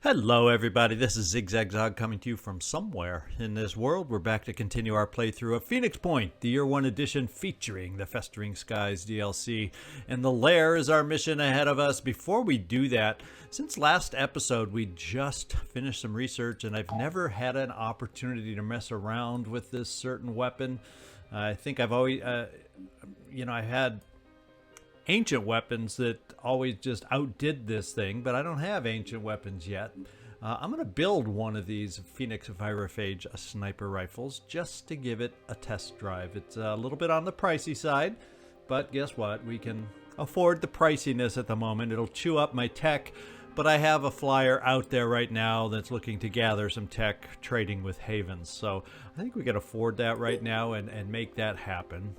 Hello everybody, this is ZigZagZog coming to you from somewhere in this world. We're back to continue our playthrough of Phoenix Point, the Year 1 edition featuring the Festering Skies DLC. And the Lair is our mission ahead of us. Before we do that, since last episode we just finished some research and I've never had an opportunity to mess around with this certain weapon. I think I've always, I had ancient weapons that always just outdid this thing, but I don't have ancient weapons yet. I'm going to build one of these Phoenix Virophage sniper rifles just to give it a test drive. It's a little bit on the pricey side, but guess what? We can afford the priciness at the moment. It'll chew up my tech, but I have a flyer out there right now that's looking to gather some tech trading with Havens. So I think we can afford that right now and make that happen.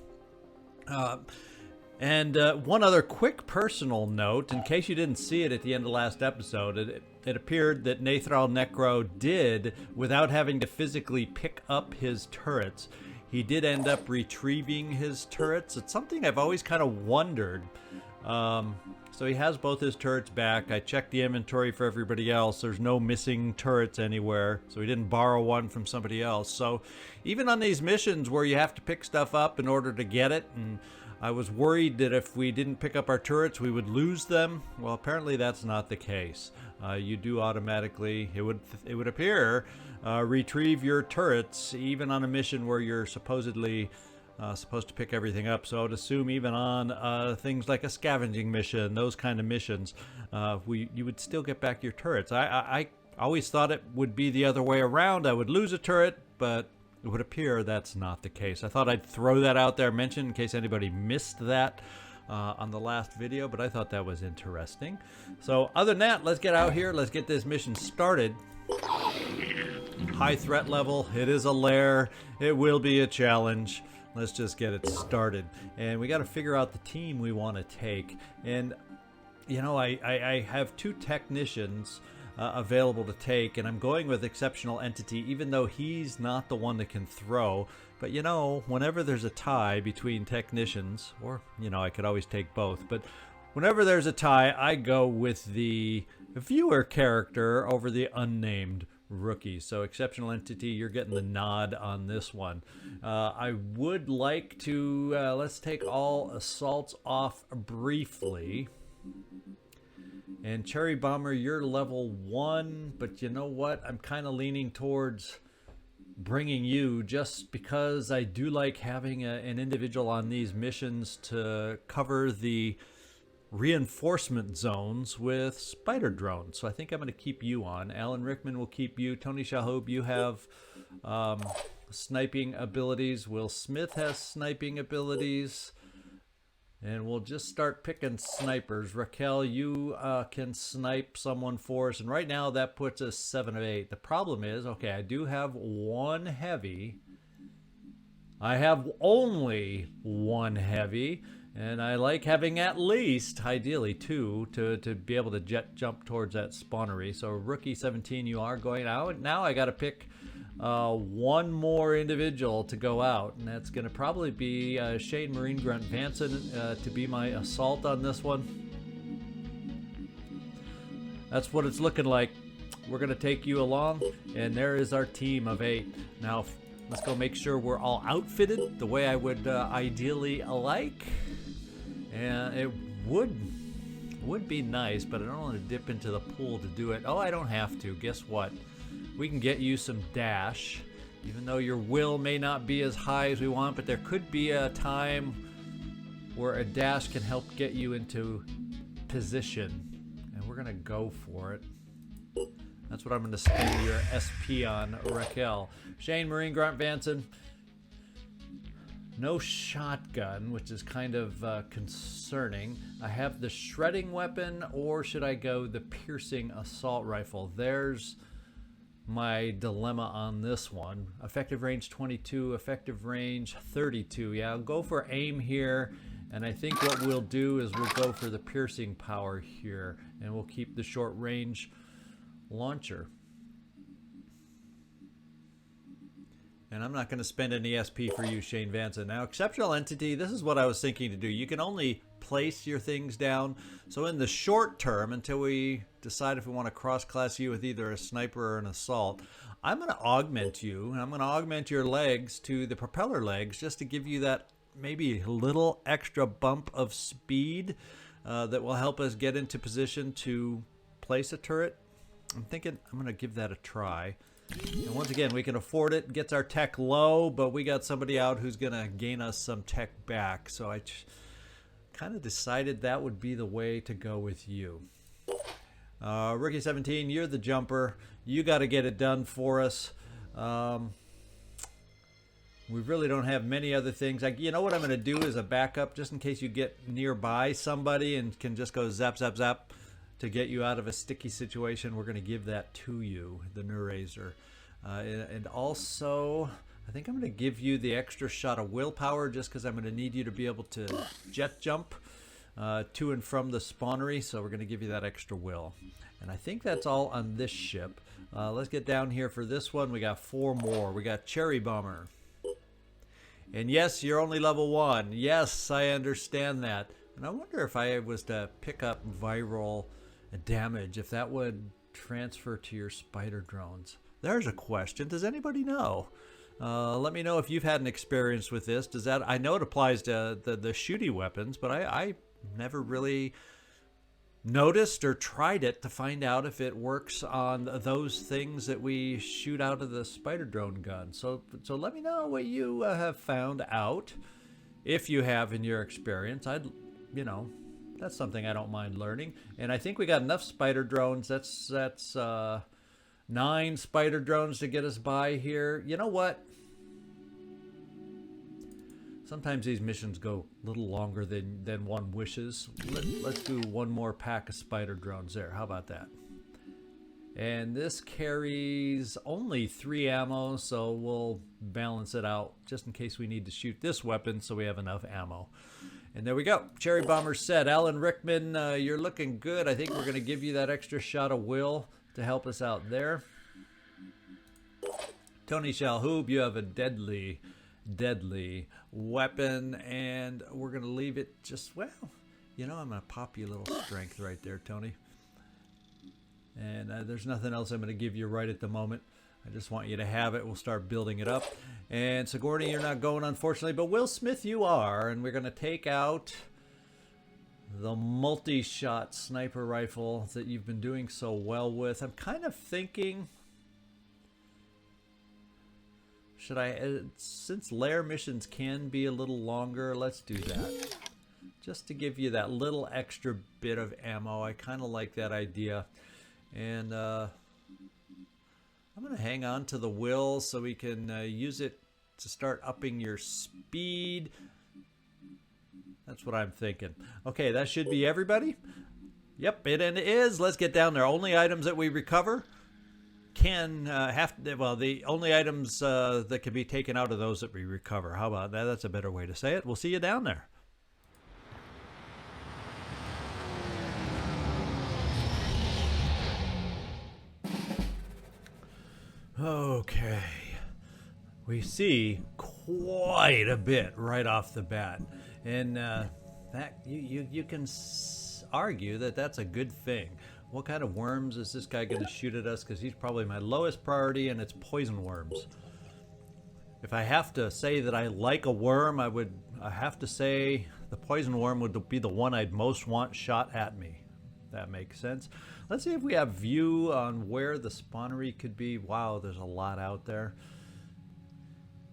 And one other quick personal note, in case you didn't see it at the end of last episode, it appeared that Nathral Necro did, without having to physically pick up his turrets, he did end up retrieving his turrets. It's something I've always kind of wondered. So he has both his turrets back. I checked the inventory for everybody else. There's no missing turrets anywhere, so he didn't borrow one from somebody else. So even on these missions where you have to pick stuff up in order to get it, and I was worried that if we didn't pick up our turrets, we would lose them. Well, apparently that's not the case. You do automatically, it would appear, retrieve your turrets even on a mission where you're supposedly supposed to pick everything up. So I would assume even on things like a scavenging mission, those kind of missions, you would still get back your turrets. I always thought it would be the other way around. I would lose a turret, but it would appear that's not the case. I thought I'd throw that out there, mention in case anybody missed that on the last video, but I thought that was interesting. So other than that, let's get out here. Let's get this mission started. High threat level. It is a lair. It will be a challenge. Let's just get it started. And we got to figure out the team we want to take. And, you know, I have two technicians available to take, and I'm going with Exceptional Entity, even though he's not the one that can throw. But you know, whenever there's a tie between technicians, or you know, I could always take both, but whenever there's a tie, I go with the viewer character over the unnamed rookie. So Exceptional Entity, you're getting the nod on this one. I would like to let's take all assaults off briefly. And Cherry Bomber, you're level 1, but you know what? I'm kind of leaning towards bringing you just because I do like having an individual on these missions to cover the reinforcement zones with spider drones. So I think I'm going to keep you on. Alan Rickman will keep you. Tony Shalhoub, you have sniping abilities. Will Smith has sniping abilities. And we'll just start picking snipers. Raquel, you can snipe someone for us. And right now that puts us 7 of 8. The problem is, okay, I do have one heavy. I have only one heavy. And I like having at least, ideally, 2 to be able to jump towards that spawnery. So rookie 17, you are going out. Now I got to pick one more individual to go out, and that's going to probably be Shane Marine Grunt Vansen to be my assault on this one. That's what it's looking like. We're going to take you along, and there is our team of 8. Now let's go make sure we're all outfitted the way I would ideally like. And it would be nice, but I don't want to dip into the pool to do it. Oh, I don't have to. Guess what? We can get you some dash, even though your will may not be as high as we want, but there could be a time where a dash can help get you into position, and we're going to go for it. That's what I'm going to spend your SP on, Raquel. Shane, Marine Grunt, Vansen. No shotgun, which is kind of concerning. I have the shredding weapon, or should I go the piercing assault rifle? There's my dilemma on this one. Effective range 22, effective range 32. Yeah, I'll go for aim here, and I think what we'll do is we'll go for the piercing power here, and we'll keep the short range launcher. And I'm not going to spend any SP for you, Shane Vansen. Now, exceptional entity, this is what I was thinking to do. You can only place your things down. So in the short term, until we decide if we want to cross-class you with either a sniper or an assault, I'm going to augment you. And I'm going to augment your legs to the propeller legs just to give you that maybe a little extra bump of speed that will help us get into position to place a turret. I'm thinking I'm going to give that a try. And once again, we can afford it. Gets our tech low, but we got somebody out who's going to gain us some tech back. So I kind of decided that would be the way to go with you. Rookie 17, you're the jumper. You got to get it done for us. We really don't have many other things. You know what I'm going to do as a backup, just in case you get nearby somebody and can just go zap, zap, zap. To get you out of a sticky situation, we're going to give that to you, the Neurazer. And also, I think I'm going to give you the extra shot of willpower just because I'm going to need you to be able to jet jump to and from the spawnery. So we're going to give you that extra will. And I think that's all on this ship. Let's get down here for this one. We got 4 more. We got Cherry Bomber. And yes, you're only level 1. Yes, I understand that. And I wonder if I was to pick up viral damage, if that would transfer to your spider drones. There's a question. Does anybody know? Let me know if you've had an experience with this. Does that? I know it applies to the shooty weapons, but I never really noticed or tried it to find out if it works on those things that we shoot out of the spider drone gun. So let me know what you have found out, if you have in your experience. That's something I don't mind learning. And I think we got enough spider drones. That's 9 spider drones to get us by here. You know what? Sometimes these missions go a little longer than one wishes. Let's do 1 more pack of spider drones there. How about that? And this carries only 3 ammo, so we'll balance it out just in case we need to shoot this weapon so we have enough ammo. And there we go. Cherry Bomber set. Alan Rickman, you're looking good. I think we're going to give you that extra shot of will to help us out there. Tony Shalhoub, you have a deadly weapon. And we're going to leave it just, well, I'm going to pop you a little strength right there, Tony. And there's nothing else I'm going to give you right at the moment. I just want you to have it. We'll start building it up. And Sigourney, you're not going, unfortunately, but Will Smith, you are. And we're going to take out the multi-shot sniper rifle that you've been doing so well with. I'm kind of thinking, should I, since Lair missions can be a little longer, let's do that. Just to give you that little extra bit of ammo. I kind of like that idea. And I'm going to hang on to the will so we can use it to start upping your speed. That's what I'm thinking. Okay, that should be everybody. Yep, it is. Let's get down there. Only items that we recover can the only items that can be taken out of those that we recover. How about that? That's a better way to say it. We'll see you down there. Okay, we see quite a bit right off the bat, and that you can argue that that's a good thing. What kind of worms is this guy going to shoot at us? Because he's probably my lowest priority, and it's poison worms. If I have to say that I like a worm, I have to say the poison worm would be the one I'd most want shot at me. That makes sense. Let's see if we have view on where the spawnery could be. Wow, there's a lot out there.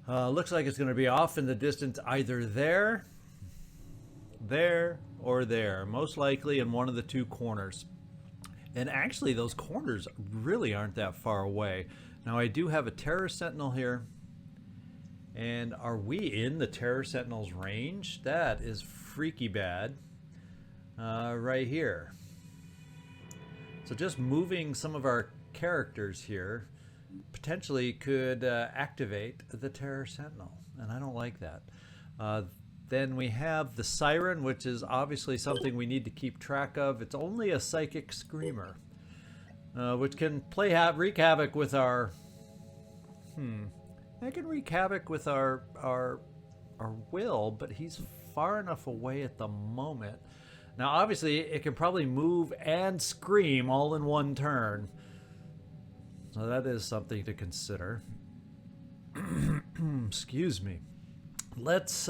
Looks like it's going to be off in the distance, either there, or there. Most likely in one of the 2 corners. And actually, those corners really aren't that far away. Now, I do have a Terror Sentinel here. And are we in the Terror Sentinel's range? That is freaky bad. Right here. So just moving some of our characters here potentially could activate the Terror Sentinel, and I don't like that. Then we have the Siren, which is obviously something we need to keep track of. It's only a psychic screamer, which can wreak havoc with our That can wreak havoc with our will, but he's far enough away at the moment. Now, obviously, it can probably move and scream all in one turn. So that is something to consider. Excuse me. Let's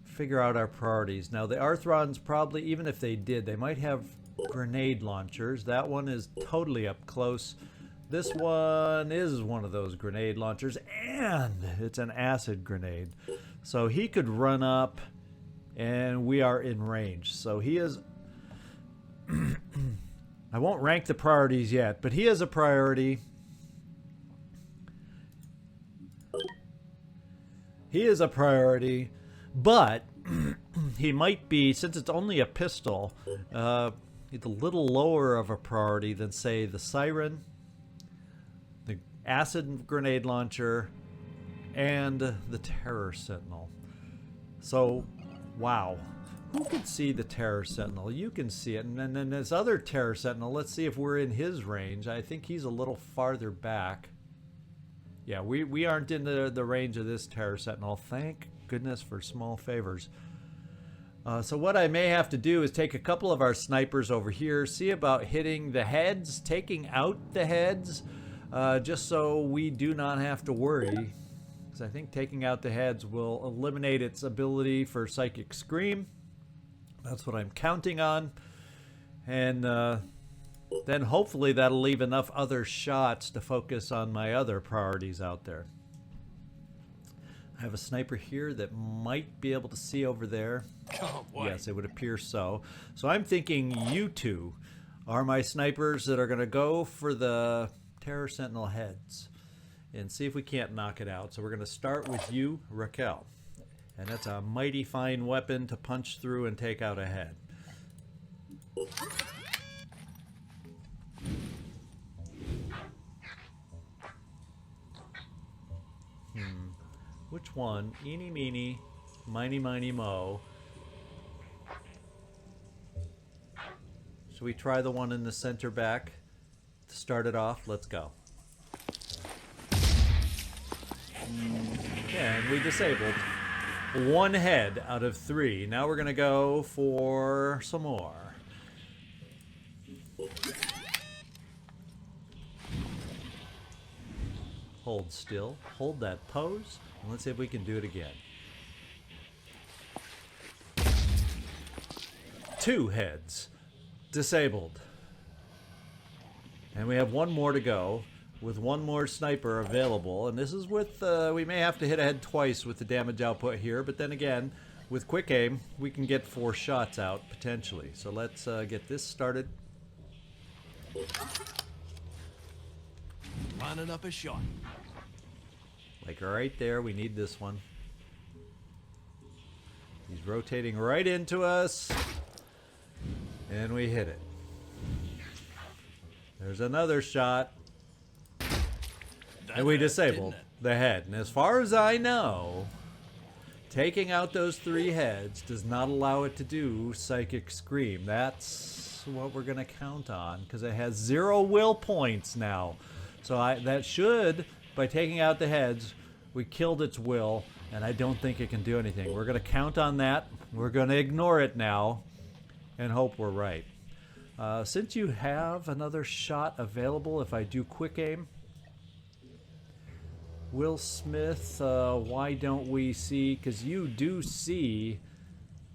figure out our priorities. Now, the Arthrons probably, even if they did, they might have grenade launchers. That one is totally up close. This one is one of those grenade launchers, and it's an acid grenade. So he could run up, and we are in range. So he is... I won't rank the priorities yet, but he is a priority. He is a priority, but he might be, since it's only a pistol, it's a little lower of a priority than, say, the Siren, the acid grenade launcher, and the Terror Sentinel. So, wow. Who can see the Terror Sentinel? You can see it. And then this other Terror Sentinel, let's see if we're in his range. I think he's a little farther back. Yeah, we aren't in the range of this Terror Sentinel. Thank goodness for small favors. So what I may have to do is take a couple of our snipers over here, see about hitting the heads, taking out the heads, just so we do not have to worry. Because I think taking out the heads will eliminate its ability for Psychic Scream. That's what I'm counting on. And then hopefully that'll leave enough other shots to focus on my other priorities out there. I have a sniper here that might be able to see over there. Oh, boy. Yes, it would appear so. So I'm thinking you two are my snipers that are going to go for the Terror Sentinel heads and see if we can't knock it out. So we're going to start with you, Raquel. And that's a mighty fine weapon to punch through and take out a head. Which one? Eeny, meeny, miny, miny, mo. Should we try the one in the center back to start it off? Let's go. And we disabled one head out of 3. Now we're going to go for some more. Hold still. Hold that pose. And let's see if we can do it again. 2 heads. Disabled. And we have one more to go with one more sniper available. And this is with, we may have to hit a head twice with the damage output here. But then again, with quick aim, we can get 4 shots out potentially. So let's get this started. Lining up a shot. Like right there, we need this one. He's rotating right into us. And we hit it. There's another shot. And we disabled the head. And as far as I know, taking out those 3 heads does not allow it to do Psychic Scream. That's what we're going to count on, because it has 0 will points now. So that should, by taking out the heads, we killed its will, and I don't think it can do anything. We're going to count on that. We're going to ignore it now and hope we're right. Since you have another shot available, if I do quick aim, Will Smith, why don't we see, because you do see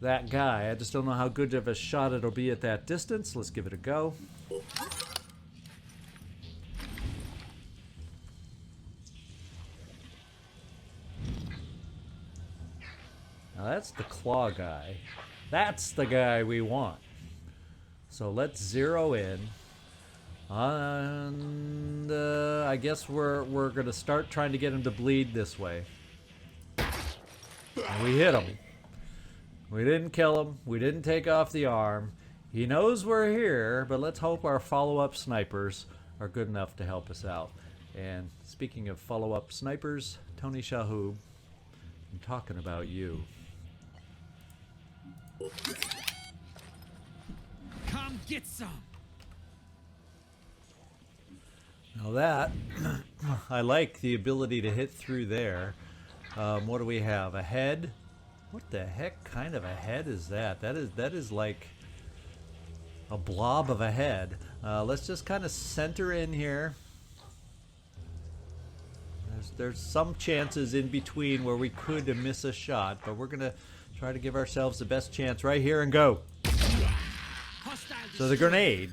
that guy. I just don't know how good of a shot it'll be at that distance. Let's give it a go. Now that's the claw guy. That's the guy we want. So let's zero in. And I guess we're going to start trying to get him to bleed this way. And we hit him. We didn't kill him. We didn't take off the arm. He knows we're here, but let's hope our follow-up snipers are good enough to help us out. And speaking of follow-up snipers, Tony Shalhoub, I'm talking about you. Come get some. Now that, I like the ability to hit through there. What do we have? A head? What the heck kind of a head is that? That is like a blob of a head. Let's just kind of center in here. There's some chances in between where we could miss a shot, but we're gonna try to give ourselves the best chance right here and go. So the grenade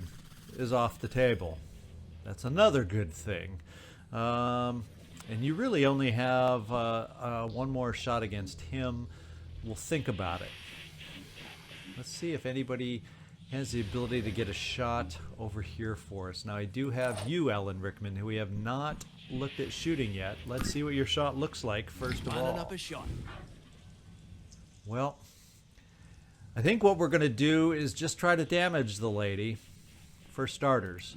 is off the table. That's another good thing. And you really only have one more shot against him. We'll think about it. Let's see if anybody has the ability to get a shot over here for us. Now I do have you, Ellen Rickman, who we have not looked at shooting yet. Let's see what your shot looks like first of all. Up a shot. Well, I think what we're going to do is just try to damage the lady, for starters.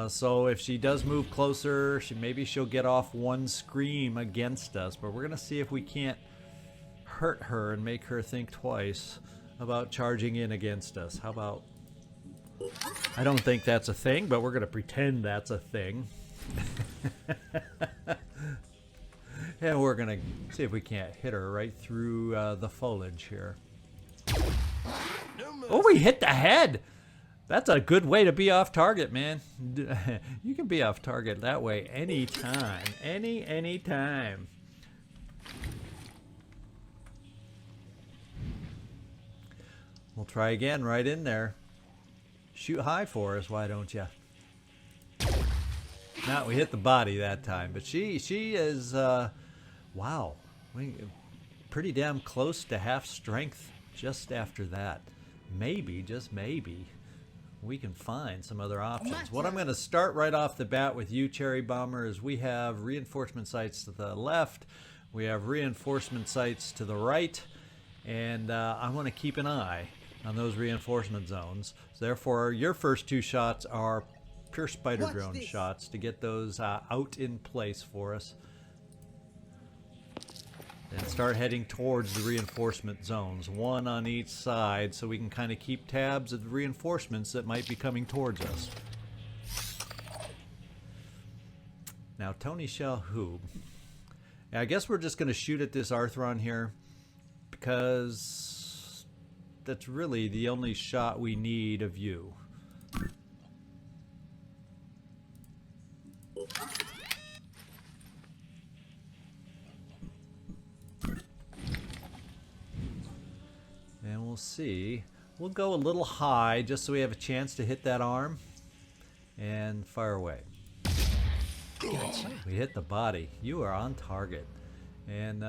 So if she does move closer, maybe she'll get off one scream against us, but we're going to see if we can't hurt her and make her think twice about charging in against us. How about... I don't think that's a thing, but we're going to pretend that's a thing. And we're going to see if we can't hit her right through the foliage here. Oh, we hit the head! That's a good way to be off target, man. You can be off target that way anytime. Anytime. We'll try again right in there. Shoot high for us, why don't you? Now we hit the body that time, but she is, wow. Pretty damn close to half strength just after that. Maybe, just maybe, we can find some other options. What I'm going to start right off the bat with you, Cherry Bomber, is we have reinforcement sites to the left, we have reinforcement sites to the right, and I want to keep an eye on those reinforcement zones. So therefore, your first two shots are pure spider drone shots to get those out in place for us. And start heading towards the reinforcement zones, one on each side, so we can kind of keep tabs of the reinforcements that might be coming towards us. Now, Tony Shalhoub. I guess we're just going to shoot at this Arthron here, because that's really the only shot we need of you. And we'll see. We'll go a little high just so we have a chance to hit that arm. And fire away. Gotcha. We hit the body. You are on target. And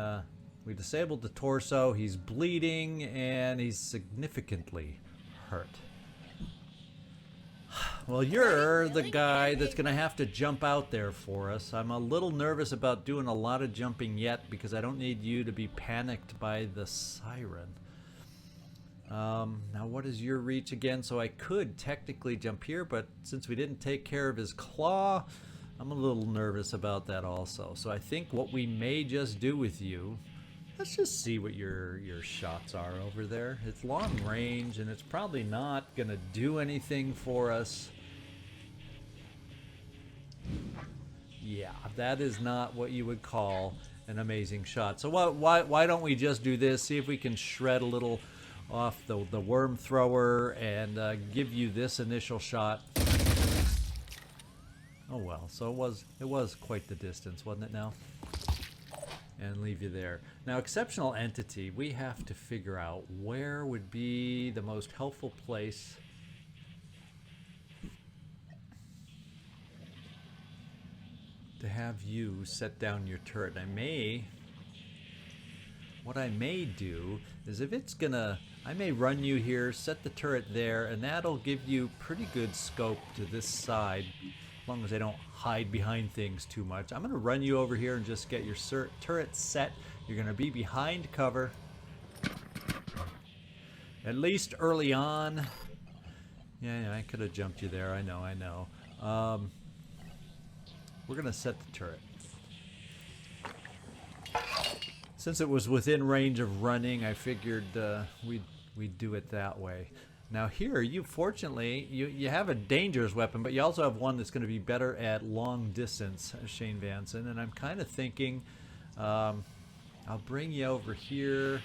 we disabled the torso. He's bleeding and he's significantly hurt. Well, you're the guy that's going to have to jump out there for us. I'm a little nervous about doing a lot of jumping yet because I don't need you to be panicked by the siren. Now what is your reach again? So I could technically jump here, but since we didn't take care of his claw, I'm a little nervous about that also. So I think what we may just do with you, let's just see what your shots are over there. It's long range and it's probably not gonna do anything for us. Yeah, that is not what you would call an amazing shot. So why don't we just do this, see if we can shred a little off the worm thrower and give you this initial shot. Oh well, so it was quite the distance, wasn't it now? And leave you there. Now, exceptional entity, we have to figure out where would be the most helpful place to have you set down your turret. What I may do is if it's gonna, I may run you here, set the turret there, and that'll give you pretty good scope to this side, as long as I don't hide behind things too much. I'm gonna run you over here and just get your turret set. You're gonna be behind cover, at least early on. Yeah, I could have jumped you there, I know. We're gonna set the turret. Since it was within range of running, I figured we'd do it that way. Now here, you fortunately, you have a dangerous weapon, but you also have one that's going to be better at long distance, Shane Vansen. And I'm kind of thinking, I'll bring you over here.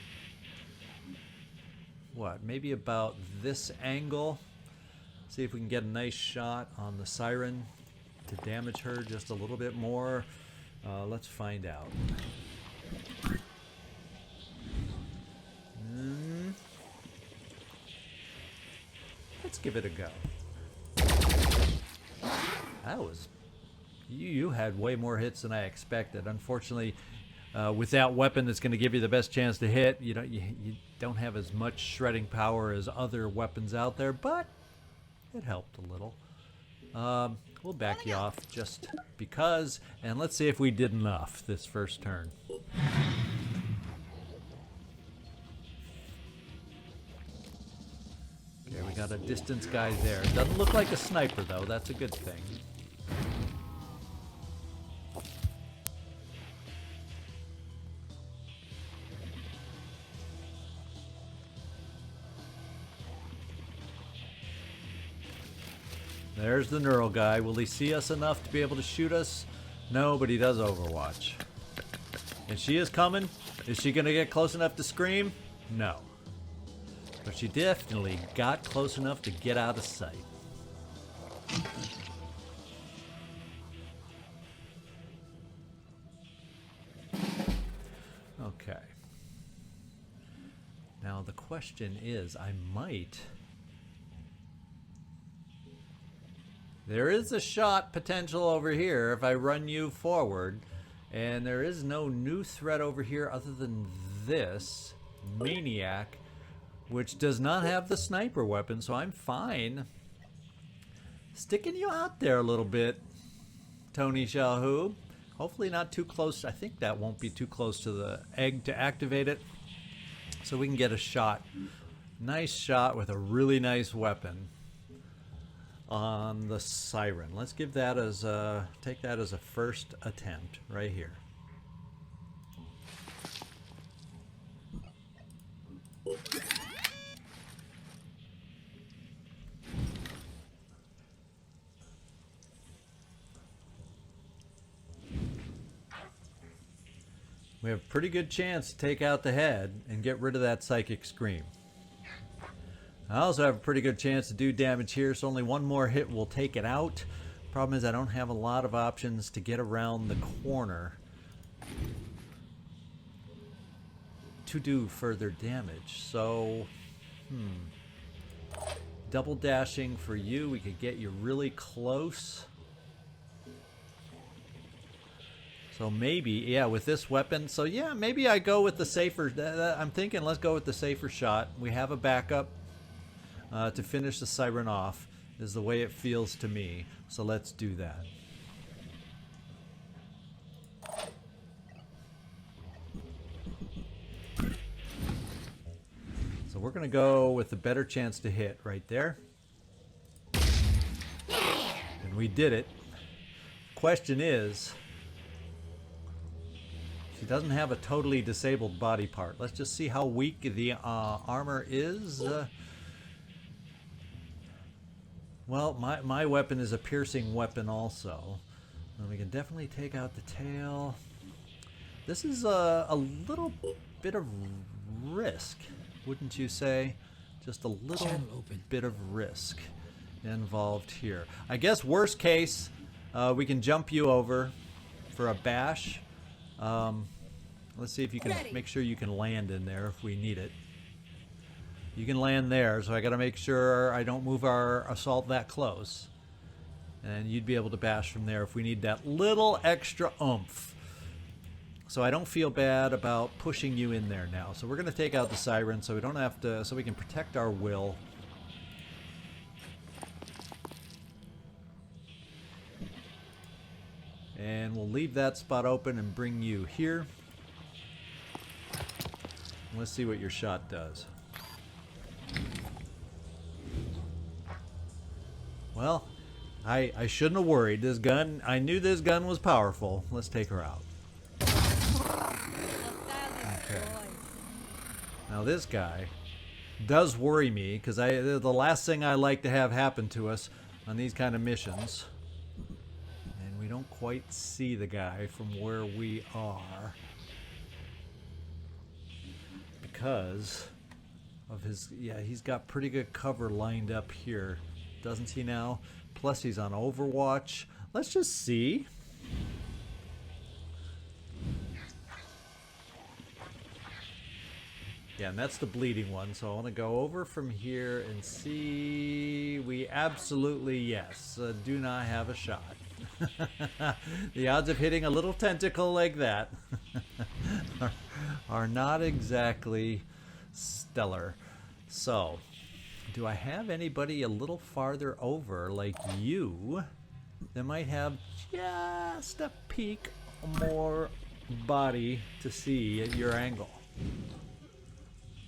What, maybe about this angle? See if we can get a nice shot on the siren to damage her just a little bit more. Let's find out. Let's give it a go. That was... You had way more hits than I expected. Unfortunately, with that weapon that's going to give you the best chance to hit, you don't have as much shredding power as other weapons out there, but it helped a little. We'll back you off just because, and let's see if we did enough this first turn. Okay, we got a distance guy there. Doesn't look like a sniper though, that's a good thing. There's the neural guy. Will he see us enough to be able to shoot us? No, but he does Overwatch. And she is coming. Is she going to get close enough to scream? No. But she definitely got close enough to get out of sight. Okay. Now the question is, I might... There is a shot potential over here if I run you forward, and there is no new threat over here other than this maniac, which does not have the sniper weapon, so I'm fine sticking you out there a little bit, Tony Shalhoub. Hopefully not too close. I think that won't be too close to the egg to activate it, so we can get a shot. Nice shot with a really nice weapon on the siren. Let's give that as a, take that as a first attempt right here. We have a pretty good chance to take out the head and get rid of that psychic scream. I also have a pretty good chance to do damage here, so only one more hit will take it out. Problem is I don't have a lot of options to get around the corner to do further damage. So, double dashing for you, we could get you really close. So maybe, yeah, with this weapon, so yeah, maybe I go with the safer, I'm thinking let's go with the safer shot. We have a backup. To finish the siren off is the way it feels to me. So let's do that. So we're going to go with the better chance to hit right there. And we did it. Question is, she doesn't have a totally disabled body part. Let's just see how weak the armor is. Well, my weapon is a piercing weapon also. And we can definitely take out the tail. This is a little bit of risk, wouldn't you say? Just a little bit of risk involved here. I guess worst case, we can jump you over for a bash. Let's see if you can make sure you can land in there if we need it. You can land there, so I got to make sure I don't move our assault that close. And you'd be able to bash from there if we need that little extra oomph. So I don't feel bad about pushing you in there now. So we're going to take out the siren so we don't have to, so we can protect our will. And we'll leave that spot open and bring you here. Let's see what your shot does. Well, I shouldn't have worried. This gun, I knew this gun was powerful. Let's take her out. Okay. Now this guy does worry me, because the last thing I like to have happen to us on these kind of missions, and we don't quite see the guy from where we are because of his, yeah, he's got pretty good cover lined up here, doesn't he now? Plus he's on Overwatch. Let's just see. Yeah, and that's the bleeding one, so I want to go over from here and see. We absolutely, yes, do not have a shot. The odds of hitting a little tentacle like that are not exactly stellar. So, do I have anybody a little farther over, like you, that might have just a peek more body to see at your angle?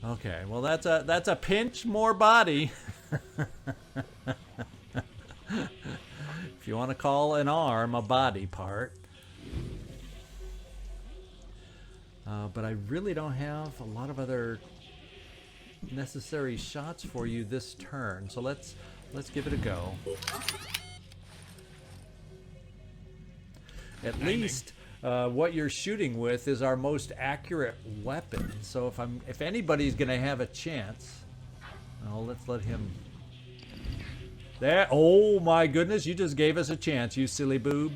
Okay, well that's a pinch more body. If you want to call an arm a body part. But I really don't have a lot of other necessary shots for you this turn. So let's give it a go. At least what you're shooting with is our most accurate weapon. So if anybody's gonna have a chance, well, let's let him. There! Oh my goodness! You just gave us a chance, you silly boob.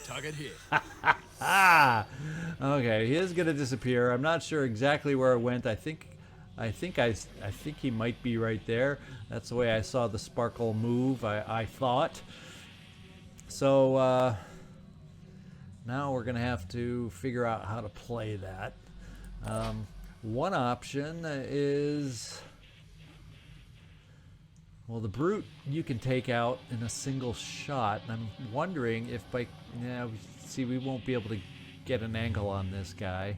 Target hit. Okay, he is gonna disappear. I'm not sure exactly where it went. I think he might be right there. That's the way I saw the sparkle move. I thought. So. Now we're going to have to figure out how to play that. One option is, well, the brute you can take out in a single shot. And I'm wondering if by, yeah, see, we won't be able to get an angle on this guy.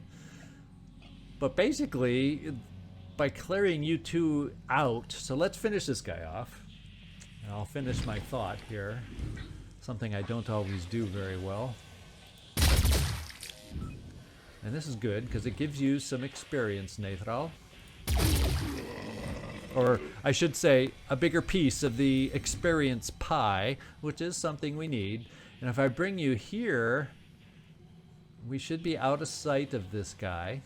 But basically, by clearing you two out, so let's finish this guy off. And I'll finish my thought here. Something I don't always do very well. And this is good because it gives you some experience, Nathral. Or I should say, a bigger piece of the experience pie, which is something we need. And if I bring you here, we should be out of sight of this guy.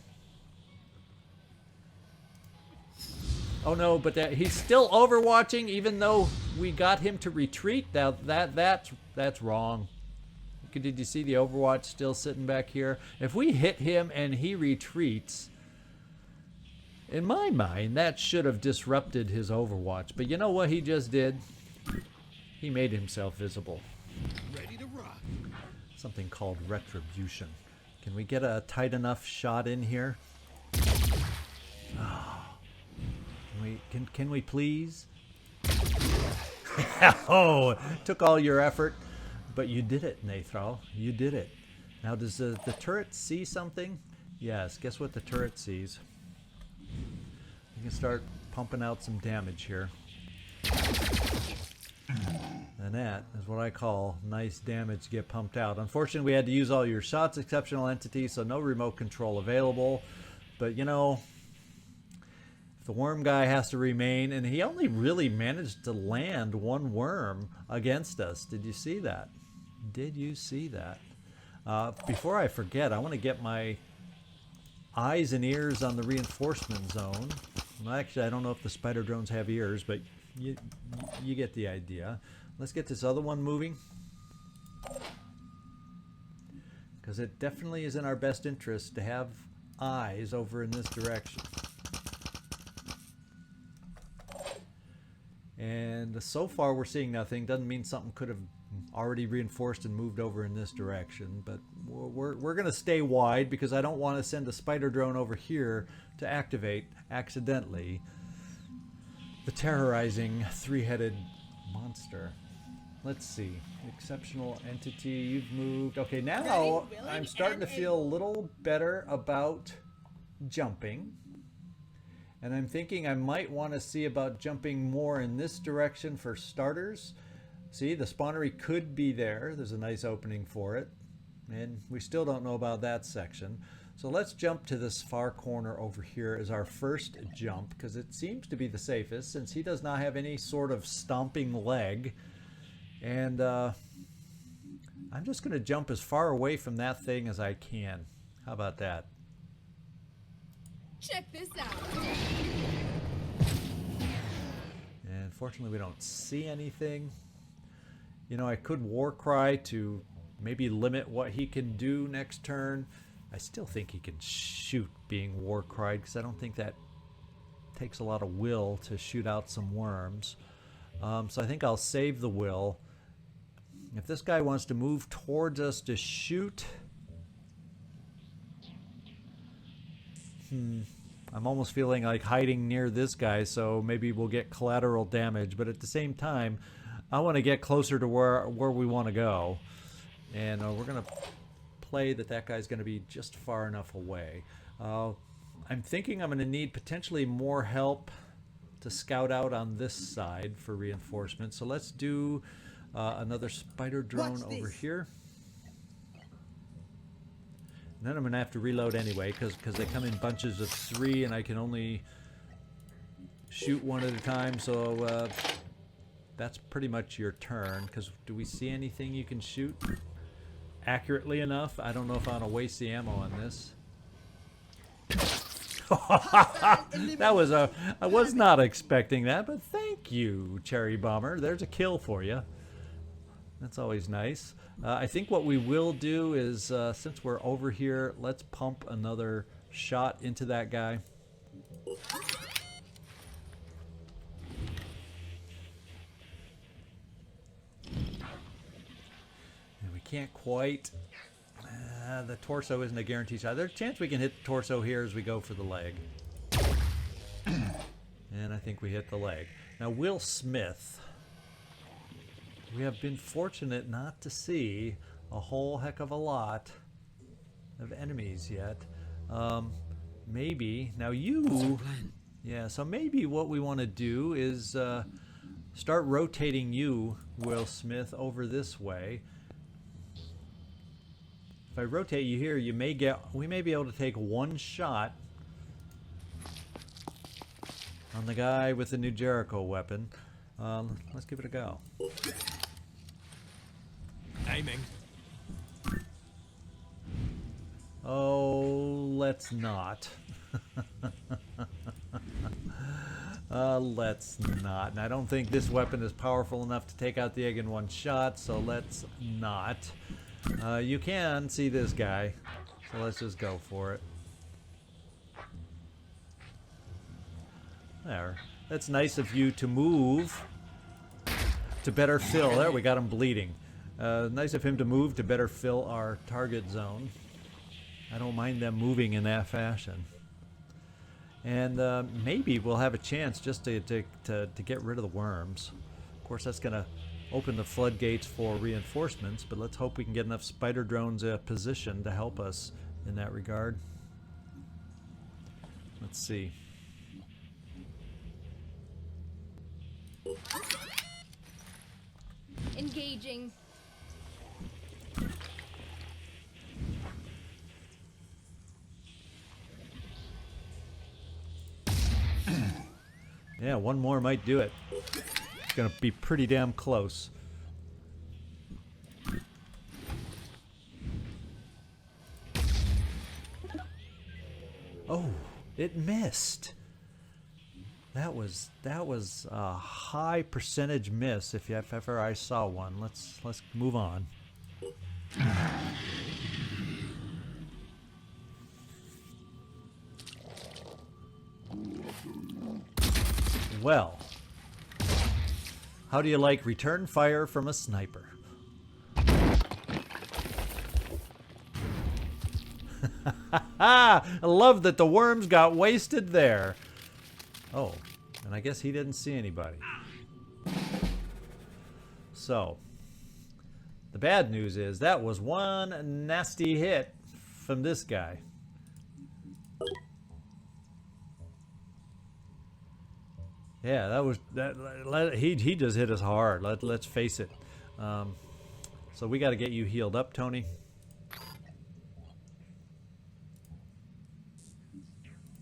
Oh no, but he's still overwatching even though we got him to retreat. Now that's wrong. Did you see the Overwatch still sitting back here? If we hit him and he retreats, in my mind, that should have disrupted his Overwatch. But you know what he just did? He made himself visible. Ready to rock. Something called retribution. Can we get a tight enough shot in here? Oh. Can we please? Oh, took all your effort. But you did it, Nathral. You did it. Now, does the turret see something? Yes. Guess what the turret sees? You can start pumping out some damage here. And that is what I call nice damage to get pumped out. Unfortunately, we had to use all your shots, exceptional entity, so no remote control available. But, you know, if the worm guy has to remain, and he only really managed to land one worm against us. Did you see that? Did you see that? Before I forget, I want to get my eyes and ears on the reinforcement zone. Well, actually, I don't know if the spider drones have ears, but you get the idea. Let's get this other one moving. Because it definitely is in our best interest to have eyes over in this direction. And so far we're seeing nothing. Doesn't mean something could have already reinforced and moved over in this direction. But we're going to stay wide because I don't want to send a spider drone over here to activate accidentally the terrorizing three-headed monster. Let's see. Exceptional entity, you've moved. Okay, now I'm starting to feel a little better about jumping. And I'm thinking I might want to see about jumping more in this direction for starters. See, the spawnery could be there. There's a nice opening for it. And we still don't know about that section. So let's jump to this far corner over here as our first jump, because it seems to be the safest since he does not have any sort of stomping leg. And I'm just going to jump as far away from that thing as I can. How about that? Check this out. And fortunately we don't see anything. You know, I could war cry to maybe limit what he can do next turn. I still think he can shoot being war cried, because I don't think that takes a lot of will to shoot out some worms. So I think I'll save the will. If this guy wants to move towards us to shoot, I'm almost feeling like hiding near this guy, so maybe we'll get collateral damage. But at the same time, I want to get closer to where we want to go. And we're going to play that guy's going to be just far enough away. I'm thinking I'm going to need potentially more help to scout out on this side for reinforcements. So let's do another spider drone over here. And then I'm going to have to reload anyway, because they come in bunches of 3 and I can only shoot one at a time. So that's pretty much your turn, because do we see anything you can shoot accurately enough? I don't know if I want to waste the ammo on this. That was I was not expecting that, but thank you, Cherry Bomber. There's a kill for you. That's always nice. I think what we will do is, since we're over here, let's pump another shot into that guy. And we can't quite. The torso isn't a guaranteed shot. There's a chance we can hit the torso here as we go for the leg. And I think we hit the leg. Now, Will Smith. We have been fortunate not to see a whole heck of a lot of enemies yet. Maybe. Now you... Yeah, so maybe what we want to do is start rotating you, Will Smith, over this way. If I rotate you here, we may be able to take one shot on the guy with the new Jericho weapon. Let's give it a go. Aiming. Oh, let's not. Let's not. And I don't think this weapon is powerful enough to take out the egg in one shot, so let's not. You can see this guy, so let's just go for it. There. That's nice of you to move to better fill. There, we got him bleeding. Nice of him to move to better fill our target zone. I don't mind them moving in that fashion. And maybe we'll have a chance just to get rid of the worms. Of course, that's going to open the floodgates for reinforcements, but let's hope we can get enough spider drones positioned to help us in that regard. Let's see. Engaging. Yeah, one more might do it. It's gonna be pretty damn close. Oh, it missed. That was a high percentage miss if ever I saw one. Let's move on. Well, how do you like return fire from a sniper? I love that the worms got wasted there. Oh, and I guess he didn't see anybody. So, the bad news is that was one nasty hit from this guy. Yeah, that was that. He just hit us hard. Let's face it. So we got to get you healed up, Tony.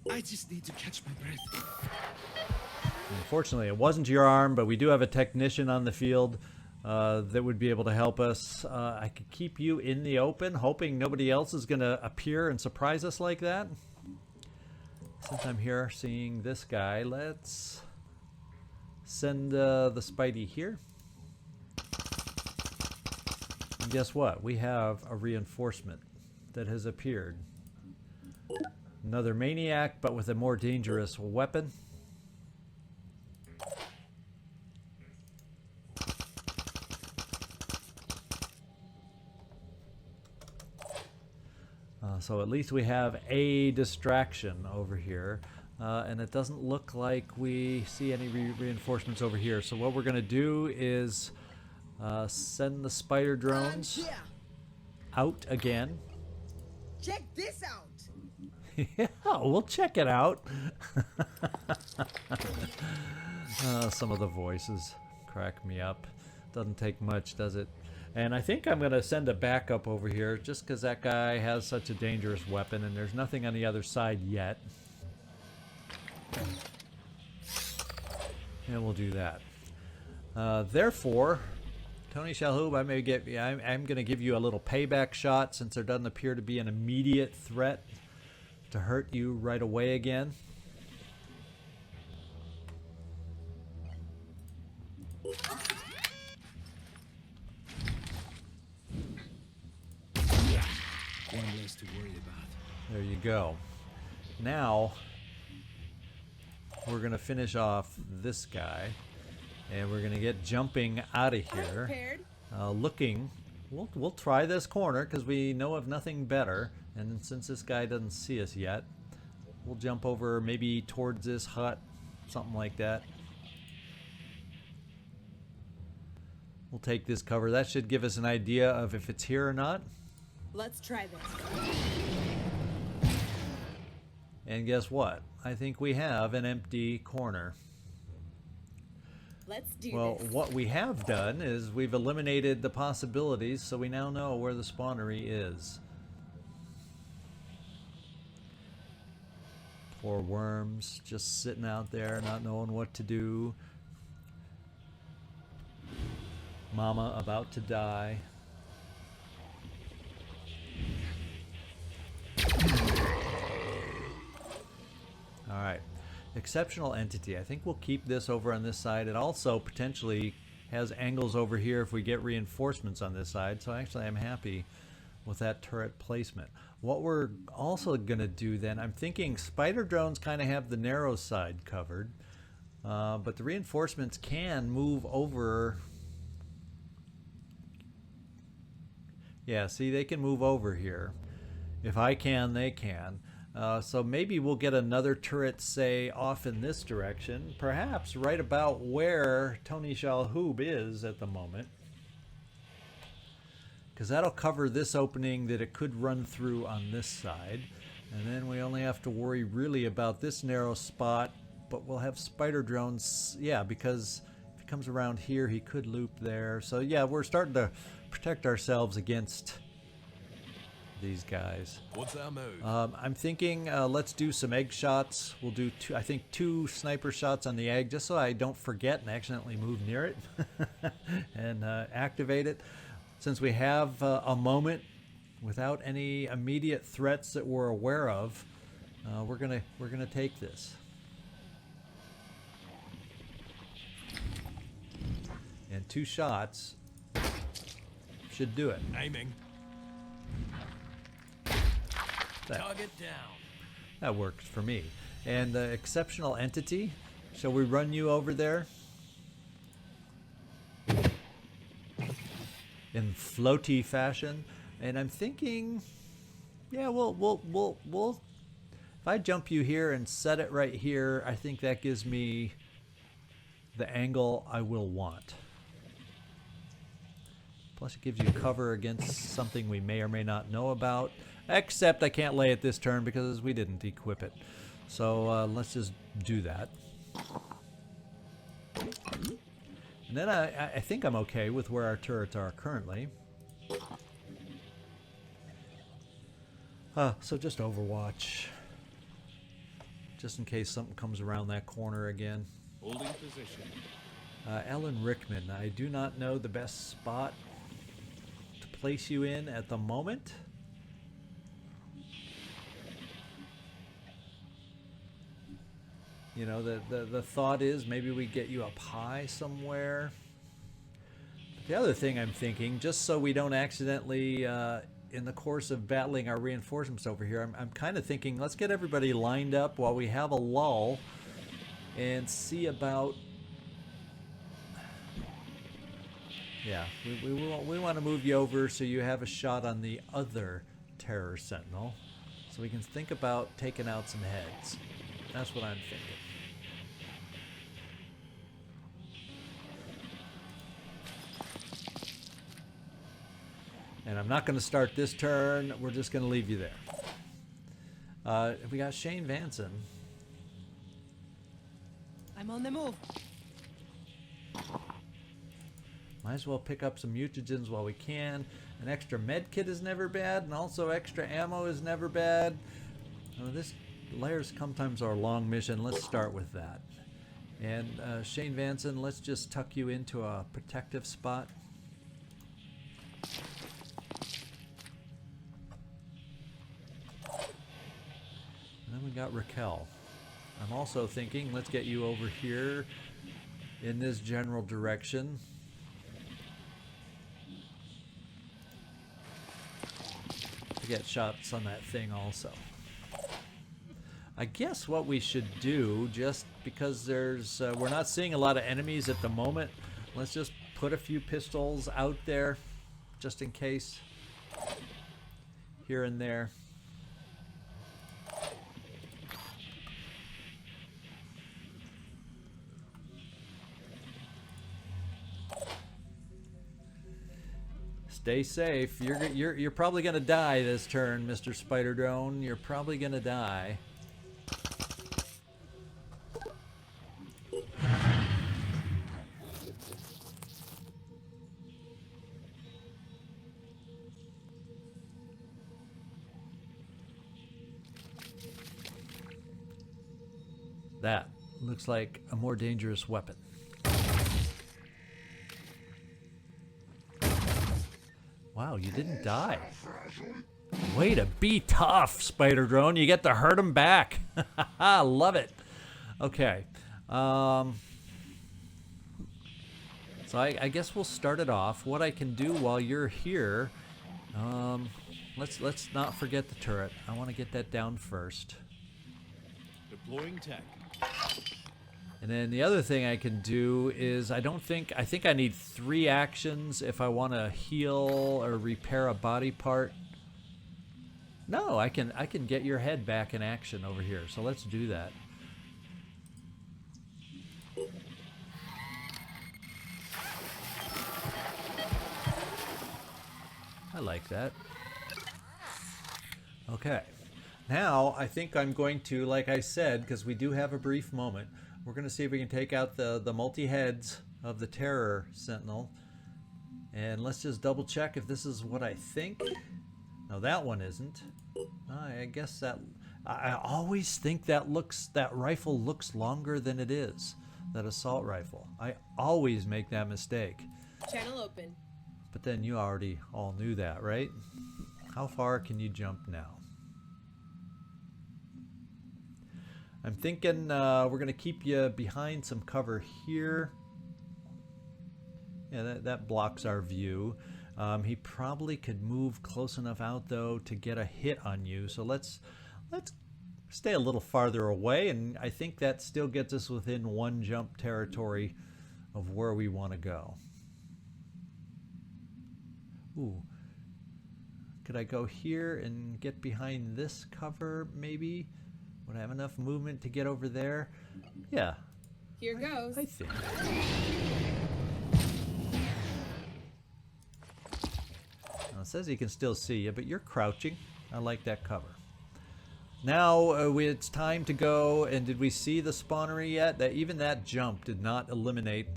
I just need to catch my breath. Unfortunately, it wasn't your arm, but we do have a technician on the field that would be able to help us. I could keep you in the open, hoping nobody else is going to appear and surprise us like that. Since I'm here seeing this guy, let's send the Spidey here. And guess what? We have a reinforcement that has appeared. Another maniac, but with a more dangerous weapon. So at least we have a distraction over here. And it doesn't look like we see any reinforcements over here. So what we're going to do is send the spider drones out again. Check this out. Yeah, we'll check it out. Some of the voices crack me up. Doesn't take much, does it? And I think I'm going to send a backup over here just because that guy has such a dangerous weapon and there's nothing on the other side yet. And we'll do that. Therefore, Tony Shalhoub, I'm going to give you a little payback shot since there doesn't appear to be an immediate threat to hurt you right away again. One less to worry about. There you go. Now we're gonna finish off this guy, and we're gonna get jumping out of here. Looking, we'll try this corner because we know of nothing better. And since this guy doesn't see us yet, we'll jump over maybe towards this hut, something like that. We'll take this cover. That should give us an idea of if it's here or not. Let's try this. And guess what? I think we have an empty corner. Let's do Well, this. what we have done is we've eliminated the possibilities, so we now know where the spawnery is. Poor worms, just sitting out there, not knowing what to do. Mama about to die. Alright, exceptional entity. I think we'll keep this over on this side. It also potentially has angles over here if we get reinforcements on this side. So actually I'm happy with that turret placement. What we're also going to do then, I'm thinking spider drones kind of have the narrow side covered. But the reinforcements can move over. Yeah, see, they can move over here. If I can, they can. So maybe we'll get another turret, say, off in this direction, perhaps right about where Tony Shalhoub is at the moment. Because that'll cover this opening that it could run through on this side. And then we only have to worry really about this narrow spot, but we'll have spider drones, yeah, because if he comes around here, he could loop there. So yeah, we're starting to protect ourselves against these guys. What's our move? I'm thinking let's do some egg shots. We'll do two sniper shots on the egg just so I don't forget and accidentally move near it and activate it. Since we have a moment without any immediate threats that we're aware of, we're gonna take this. And 2 shots should do it. Aiming. Target down. That works for me. And the exceptional entity, shall we run you over there? In floaty fashion. And I'm thinking, yeah, we'll if I jump you here and set it right here, I think that gives me the angle I will want. Plus it gives you cover against something we may or may not know about. Except I can't lay it this turn because we didn't equip it. So let's just do that. And then I think I'm okay with where our turrets are currently. So just Overwatch. just in case something comes around that corner again. Holding position. Ellen Rickman, I do not know the best spot to place you in at the moment. You know, the thought is maybe we get you up high somewhere. But the other thing I'm thinking, just so we don't accidentally, in the course of battling our reinforcements over here, I'm kind of thinking let's get everybody lined up while we have a lull and see about... Yeah, we want to move you over so you have a shot on the other Terror Sentinel, so we can think about taking out some heads. That's what I'm thinking. And I'm not going to start this turn. We're just going to leave you there. We got Shane Vansen. I'm on the move. Might as well pick up some mutagens while we can. An extra med kit is never bad, and also extra ammo is never bad. This Lair's sometimes our long mission. Let's start with that. And Shane Vansen, let's just tuck you into a protective spot. And then we got Raquel. I'm also thinking let's get you over here in this general direction. To get shots on that thing also. I guess what we should do, just because there's we're not seeing a lot of enemies at the moment, let's just put a few pistols out there just in case, here and there. Stay safe. You're probably gonna die this turn, Mr. Spider Drone. You're probably gonna die. That looks like a more dangerous weapon. Wow, you didn't die. Way to be tough, Spider Drone. You get to hurt him back. Love it. Okay. So I guess we'll start it off. What I can do while you're here, let's not forget the turret. I want to get that down first. Deploying tech. And then the other thing I can do is I think I need 3 actions if I want to heal or repair a body part. No, I can get your head back in action over here. So let's do that. I like that. Okay. Now I think I'm going to, like I said, because we do have a brief moment, we're going to see if we can take out the multi-heads of the Terror Sentinel. And let's just double check if this is what I think. No, that one isn't. I guess that... I always think that rifle looks longer than it is. That assault rifle. I always make that mistake. Channel open. But then you already all knew that, right? How far can you jump now? I'm thinking we're going to keep you behind some cover here. Yeah, that blocks our view. He probably could move close enough out, though, to get a hit on you. So let's stay a little farther away, and I think that still gets us within 1 jump territory of where we want to go. Ooh. Could I go here and get behind this cover, maybe? Would I have enough movement to get over there? Yeah. Here goes. I think. Now, it says he can still see you, but you're crouching. I like that cover. Now it's time to go. And did we see the spawnery yet? Even that jump did not illuminate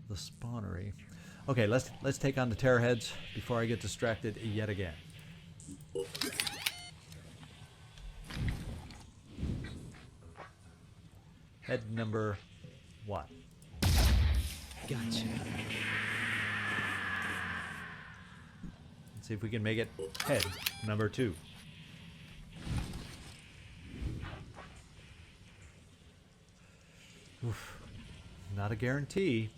the spawnery. Okay, let's take on the terror heads before I get distracted yet again. Head number what? Gotcha. Let's see if we can make it head number 2. Oof. Not a guarantee.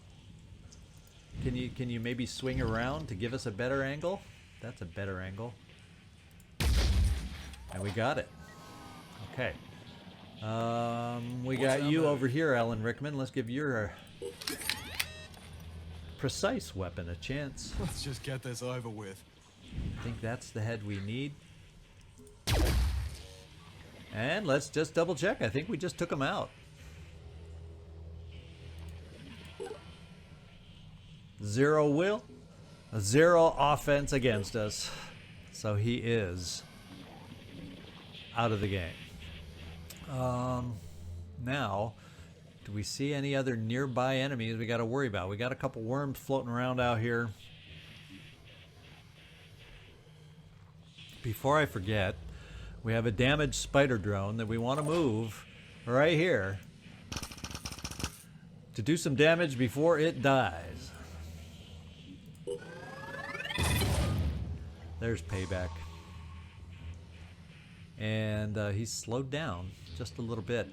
Can you maybe swing around to give us a better angle? That's a better angle. And we got it. Okay. We got you over here, Alan Rickman. Let's give your precise weapon a chance. Let's just get this over with. I think that's the head we need. And let's just double check. I think we just took him out. 0 will, 0 offense against us. So he is out of the game. Now, do we see any other nearby enemies we got to worry about? We got a couple worms floating around out here. Before I forget, we have a damaged spider drone that we want to move right here to do some damage before it dies. There's payback. And he's slowed down just a little bit.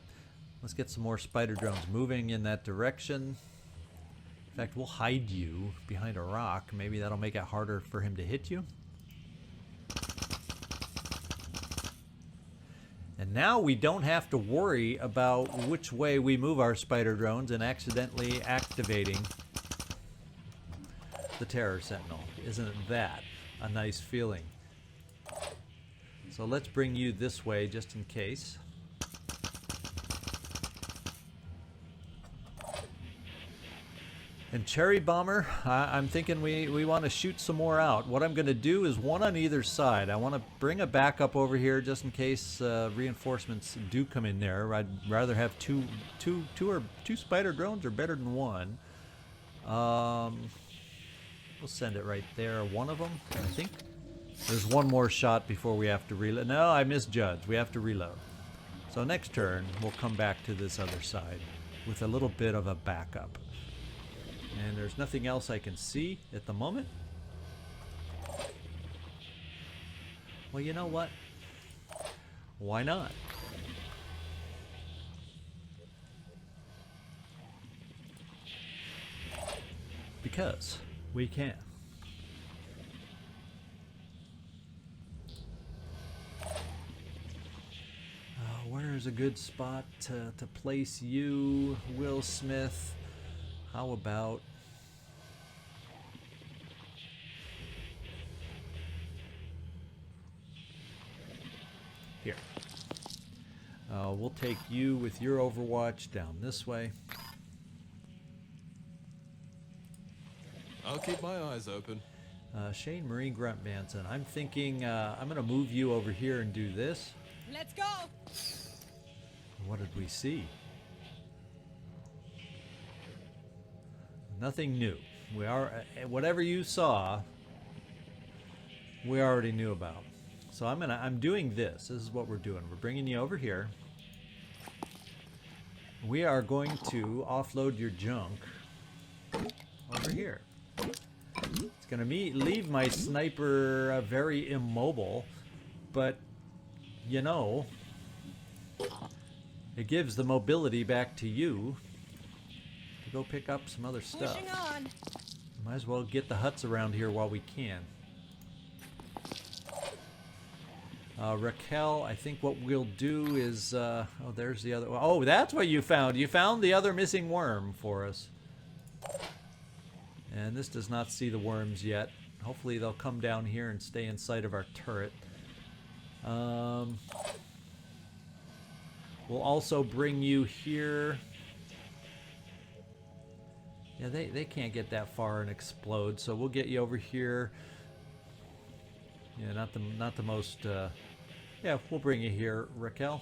Let's get some more spider drones moving in that direction. In fact, we'll hide you behind a rock. Maybe that'll make it harder for him to hit you. And now we don't have to worry about which way we move our spider drones and accidentally activating the Terror Sentinel. Isn't that a nice feeling? So let's bring you this way just in case. And Cherry Bomber, I'm thinking we want to shoot some more out. What I'm going to do is one on either side. I want to bring a backup over here just in case reinforcements do come in there. I'd rather have two spider drones are better than one. We'll send it right there. One of them, I think. There's one more shot before we have to reload. No, I misjudged. We have to reload. So next turn, we'll come back to this other side with a little bit of a backup. And there's nothing else I can see at the moment. Well, you know what? Why not? Because we can. Where's a good spot to place you, Will Smith? How about here? We'll take you with your Overwatch down this way. I'll keep my eyes open. Shane Marie Grunt Vansen. I'm thinking I'm going to move you over here and do this. Let's go. What did we see? Nothing new. We are whatever you saw, we already knew about. So I'm doing this. This is what we're doing. We're bringing you over here. We are going to offload your junk over here. It's going to leave my sniper very immobile, but you know, it gives the mobility back to you to go pick up some other stuff. Pushing on. Might as well get the huts around here while we can. Raquel, I think what we'll do is... oh, there's the other... Oh, that's what you found. You found the other missing worm for us. And this does not see the worms yet. Hopefully they'll come down here and stay in sight of our turret. We'll also bring you here. Yeah, they can't get that far and explode, so we'll get you over here. Yeah, not the most. Yeah, we'll bring you here, Raquel.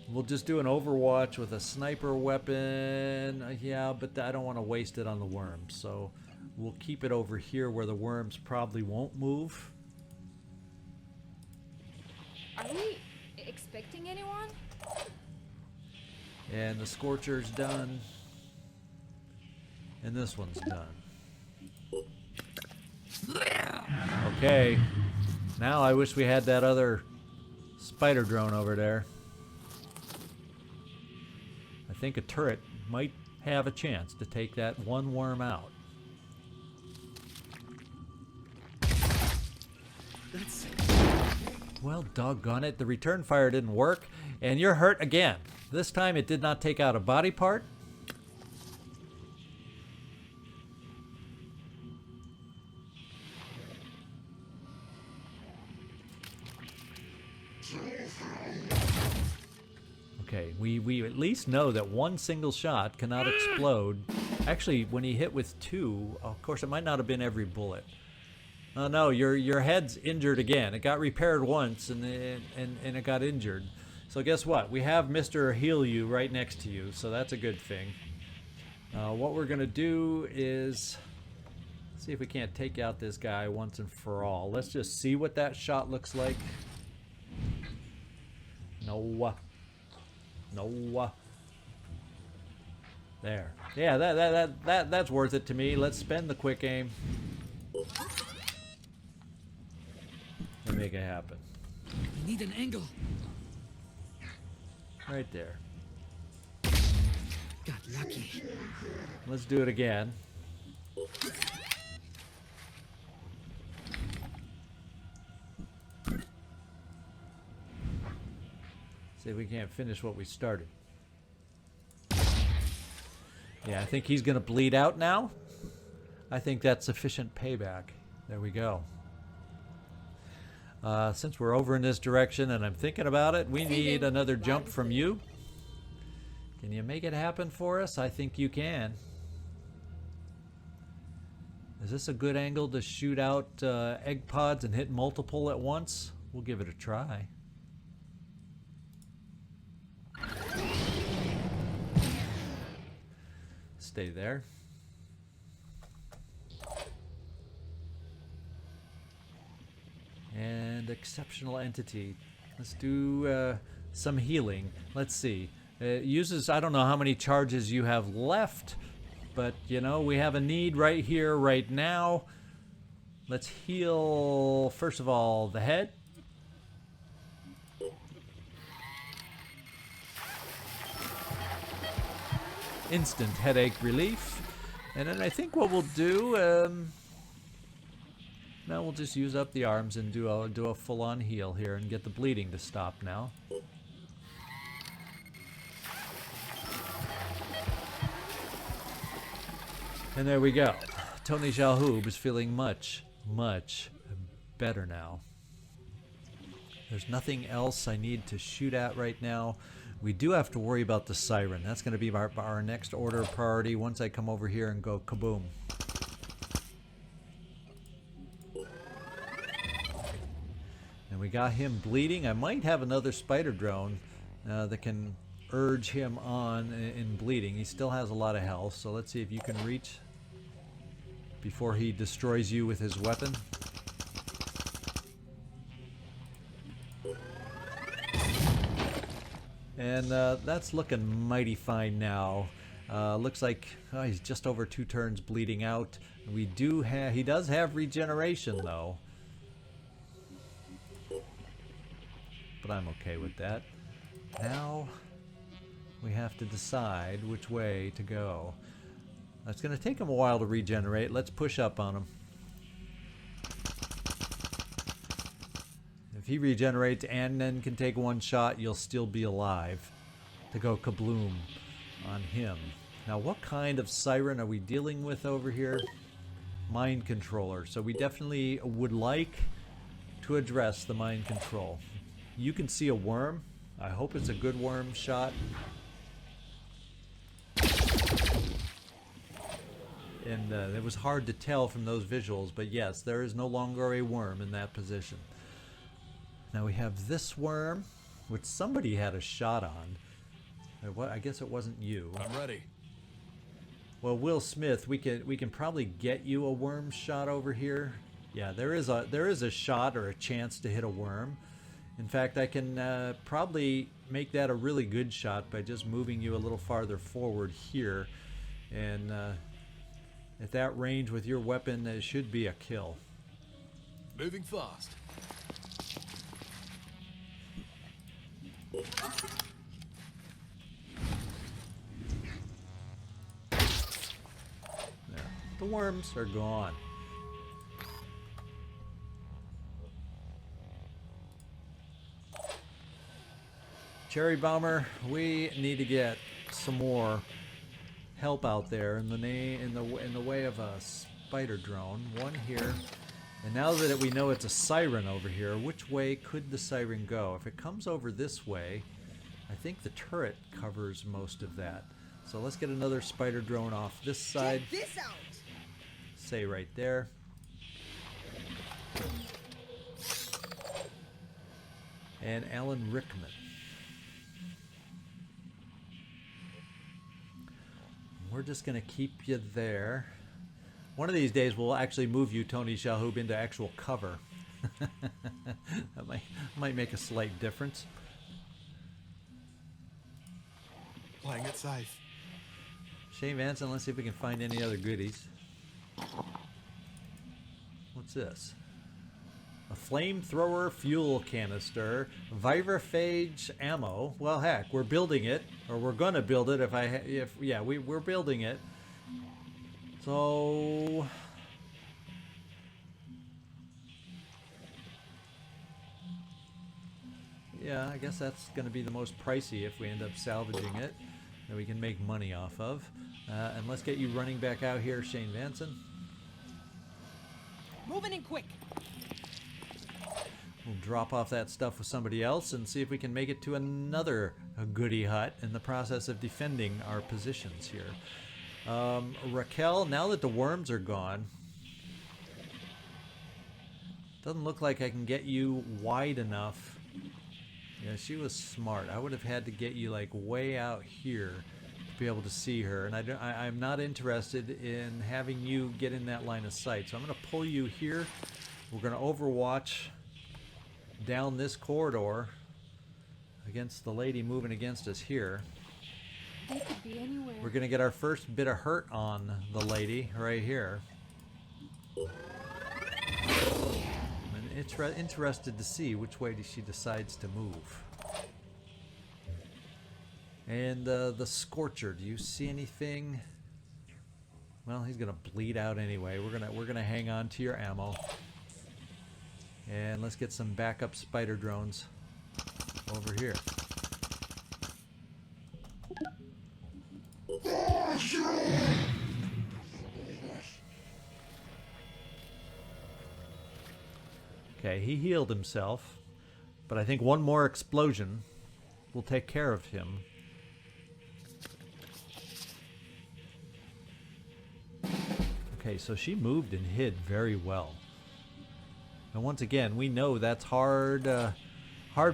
We'll just do an Overwatch with a sniper weapon. Yeah, but I don't want to waste it on the worms, so we'll keep it over here where the worms probably won't move. Are we expecting anyone? And the Scorcher's done. And this one's done. Okay. Now I wish we had that other spider drone over there. I think a turret might have a chance to take that one worm out. That's... Well, doggone it, the return fire didn't work, and you're hurt again. This time it did not take out a body part. Okay, we at least know that one single shot cannot explode. Actually, when he hit with two, of course, it might not have been every bullet. Oh no, your head's injured again. It got repaired once, and it got injured. So guess what? We have Mr. Heal You right next to you, so that's a good thing. What we're gonna do is see if we can't take out this guy once and for all. Let's just see what that shot looks like. No. No. There. Yeah, that's worth it to me. Let's spend the quick aim. And make it happen. I need an angle. Right there. Got lucky. Let's do it again. See if we can't finish what we started. Yeah, I think he's going to bleed out now. I think that's sufficient payback. There we go. Since we're over in this direction and I'm thinking about it, we need another jump from you. Can you make it happen for us? I think you can. Is this a good angle to shoot out egg pods and hit multiple at once? We'll give it a try. Stay there. And exceptional entity. Let's do some healing. Let's see. It uses, I don't know how many charges you have left, but you know, we have a need right here, right now. Let's heal, first of all, the head. Instant headache relief. And then I think what we'll do, now we'll just use up the arms and do a full-on heal here and get the bleeding to stop now. And there we go. Tony Shalhoub is feeling much, much better now. There's nothing else I need to shoot at right now. We do have to worry about the siren. That's going to be our next order of priority once I come over here and go kaboom. And we got him bleeding. I might have another spider drone that can urge him on in bleeding. He still has a lot of health, so let's see if you can reach before he destroys you with his weapon. And that's looking mighty fine now. Looks like he's just over 2 turns bleeding out. We do have, he does have regeneration though. But I'm okay with that. Now we have to decide which way to go. It's going to take him a while to regenerate. Let's push up on him. If he regenerates and then can take one shot, you'll still be alive to go kabloom on him. Now, what kind of siren are we dealing with over here? Mind controller. So we definitely would like to address the mind control. You can see a worm. I hope it's a good worm shot. And it was hard to tell from those visuals, but yes, there is no longer a worm in that position. Now we have this worm, which somebody had a shot on. I guess it wasn't you. I'm ready. Well, Will Smith, we can probably get you a worm shot over here. Yeah, there is a shot or a chance to hit a worm, In fact, I can probably make that a really good shot by just moving you a little farther forward here. And at that range with your weapon, it should be a kill. Moving fast. There. The worms are gone. Cherry Bomber, we need to get some more help out there in the way of a spider drone. One here, and now that we know it's a siren over here, which way could the siren go? If it comes over this way, I think the turret covers most of that. So let's get another spider drone off this side. Check this out. Say right there. And Alan Rickman. We're just going to keep you there. One of these days we'll actually move you, Tony Shalhoub, into actual cover. That might make a slight difference. Playing it safe. Shane Vansen, let's see if we can find any other goodies. What's this? A flamethrower fuel canister, vivaphage ammo. Well, heck, we're building it, or we're gonna build it. We're building it. So yeah, I guess that's gonna be the most pricey if we end up salvaging it, that we can make money off of. And let's get you running back out here, Shane Vansen. Moving in quick. We'll drop off that stuff with somebody else and see if we can make it to another goodie hut in the process of defending our positions here. Raquel, now that the worms are gone, doesn't look like I can get you wide enough. Yeah, she was smart. I would have had to get you like way out here to be able to see her, and I'm not interested in having you get in that line of sight. So I'm going to pull you here. We're going to overwatch down this corridor against the lady moving against us here. They could be anywhere. We're going to get our first bit of hurt on the lady right here. I'm interested to see which way she decides to move. And the Scorcher, do you see anything? Well, he's going to bleed out anyway. We're gonna hang on to your ammo. And let's get some backup spider drones over here. Okay, he healed himself, but I think one more explosion will take care of him. Okay, so she moved and hid very well. And once again, we know that's hard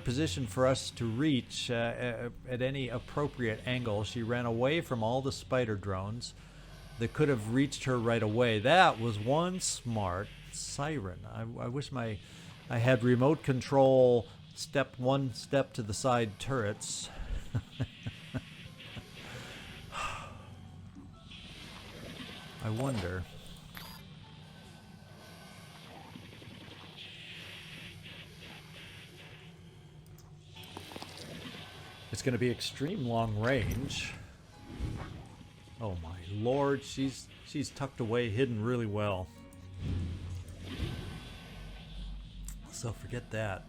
position for us to reach at any appropriate angle. She ran away from all the spider drones that could have reached her right away. That was one smart siren. I wish I had remote control one step to the side turrets. I wonder. It's going to be extreme long range. Oh my lord, she's tucked away, hidden really well. So forget that.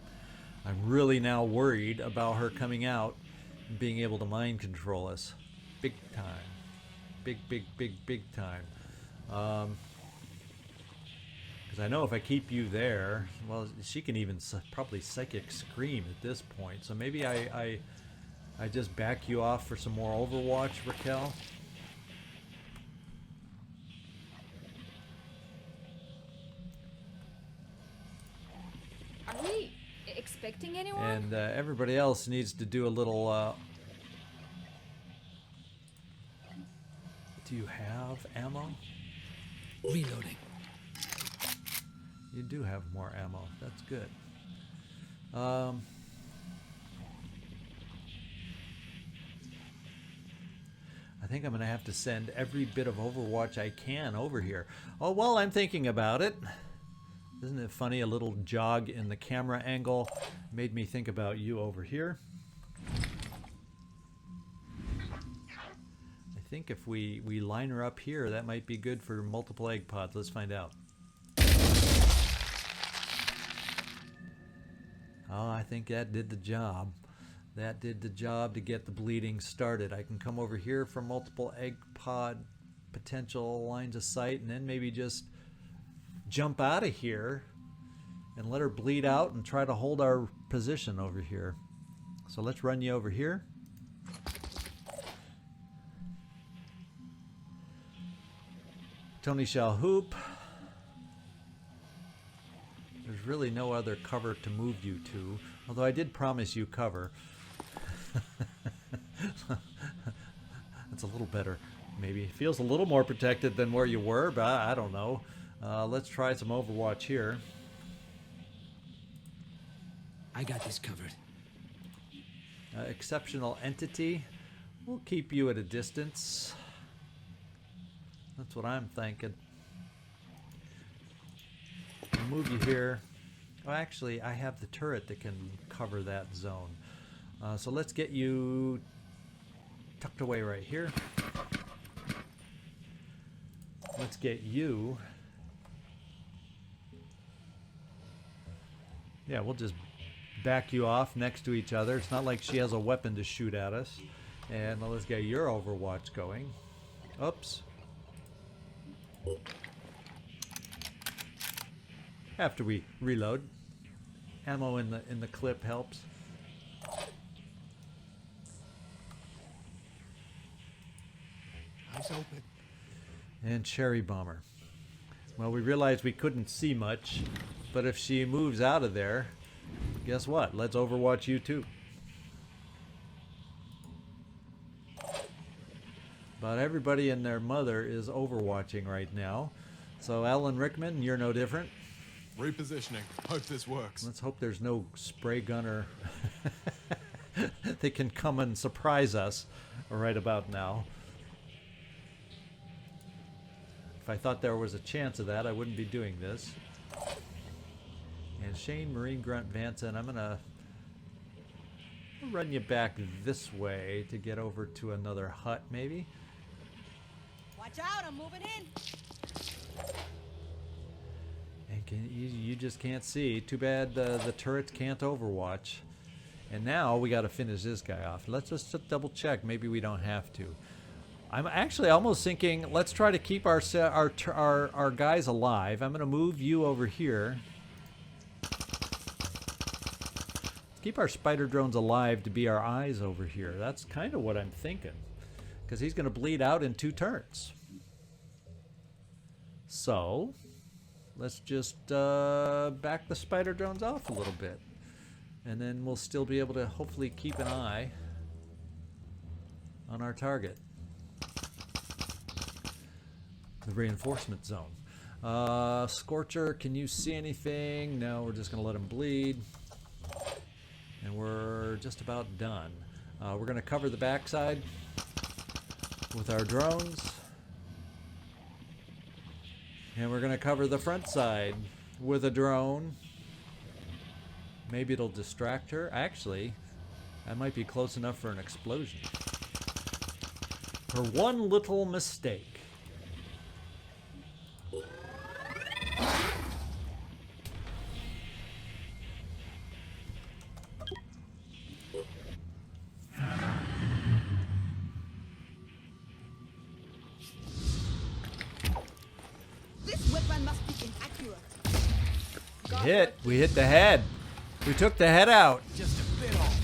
I'm really now worried about her coming out and being able to mind control us. Big time. Big time. Because I know if I keep you there, well, she can even probably psychic scream at this point. So maybe I just back you off for some more Overwatch, Raquel. Are we expecting anyone? And everybody else needs to do a little... Do you have ammo? Reloading. You do have more ammo. That's good. think I'm going to have to send every bit of Overwatch I can over here. Oh, while I'm thinking about it, isn't it funny? A little jog in the camera angle made me think about you over here. I think if we line her up here, that might be good for multiple egg pods. Let's find out. Oh, I think that did the job. That did the job to get the bleeding started. I can come over here for multiple egg pod potential lines of sight, and then maybe just jump out of here and let her bleed out and try to hold our position over here. So let's run you over here. Tony Shalhoub. There's really no other cover to move you to, although I did promise you cover. That's a little better, maybe. Feels a little more protected than where you were, but I don't know. Let's try some Overwatch here. I got this covered. Exceptional entity. We'll keep you at a distance. That's what I'm thinking. I'll move you here. Oh, actually, I have the turret that can cover that zone. So let's get you tucked away right here. Let's get you. Yeah, we'll just back you off next to each other. It's not like she has a weapon to shoot at us. And let's get your Overwatch going. Oops. After we reload. Ammo in the clip helps. Eyes open. And Cherry Bomber. Well, we realized we couldn't see much, but if she moves out of there, guess what? Let's Overwatch you too. About everybody and their mother is Overwatching right now. So Alan Rickman, you're no different. Repositioning. Hope this works. Let's hope there's no spray gunner that can come and surprise us right about now. If I thought there was a chance of that, I wouldn't be doing this. And Shane, Marine, Grunt, Vansen, I'm gonna run you back this way to get over to another hut, maybe. Watch out, I'm moving in. And you just can't see. Too bad the turrets can't Overwatch. And now we got to finish this guy off. Let's just double check. Maybe we don't have to. I'm actually almost thinking let's try to keep our guys alive. I'm going to move you over here. Keep our spider drones alive to be our eyes over here. That's kind of what I'm thinking. Because he's going to bleed out in 2 turns. So let's just back the spider drones off a little bit. And then we'll still be able to hopefully keep an eye on our target. The reinforcement zone. Scorcher, can you see anything? No, we're just going to let him bleed. And we're just about done. We're going to cover the backside with our drones. And we're going to cover the front side with a drone. Maybe it'll distract her. Actually, that might be close enough for an explosion. Her one little mistake. This weapon must be inaccurate. We hit the head. We took the head out. Just a bit off.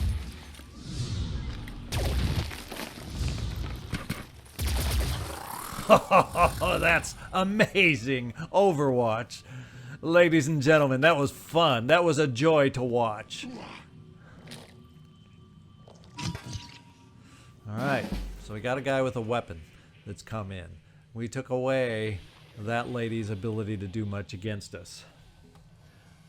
Oh, that's amazing Overwatch. Ladies and gentlemen, that was fun. That was a joy to watch. Alright, so we got a guy with a weapon that's come in. We took away that lady's ability to do much against us.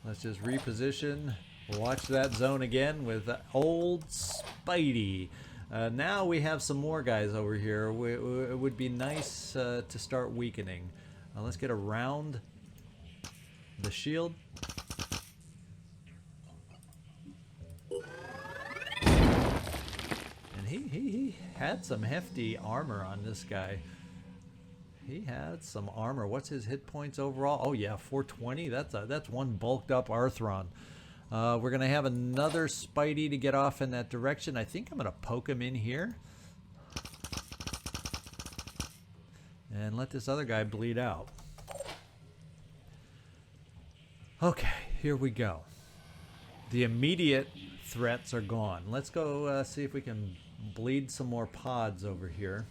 Let's just reposition. Watch that zone again with old Spidey. Now we have some more guys over here. It would be nice to start weakening. Let's get around the shield. And he had some hefty armor on this guy. He had some armor. What's his hit points overall? Oh yeah, 420. That's one bulked up Arthron. We're gonna have another Spidey to get off in that direction. I think I'm gonna poke him in here and let this other guy bleed out. Okay, here we go. The immediate threats are gone. Let's go see if we can bleed some more pods over here.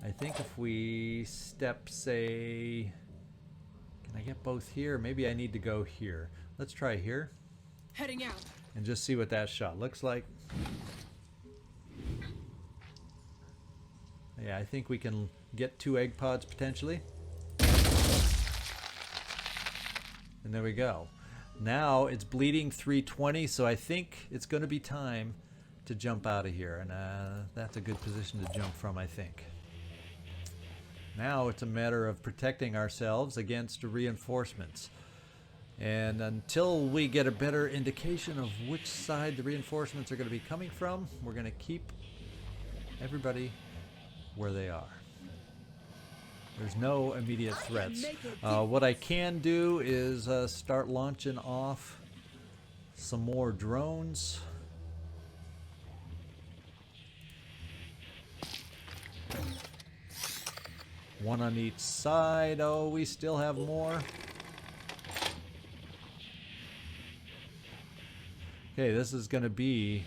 I think if we step, say, can I get both here? Maybe I need to go here. Let's try here. Heading out. And just see what that shot looks like. Yeah, I think we can get 2 egg pods potentially. And there we go. Now it's bleeding 320, so I think it's going to be time to jump out of here. And that's a good position to jump from, I think. Now it's a matter of protecting ourselves against reinforcements. And until we get a better indication of which side the reinforcements are going to be coming from, we're going to keep everybody where they are. There's no immediate threats. What I can do is start launching off some more drones. One on each side. Oh, we still have more. Okay, this is going to be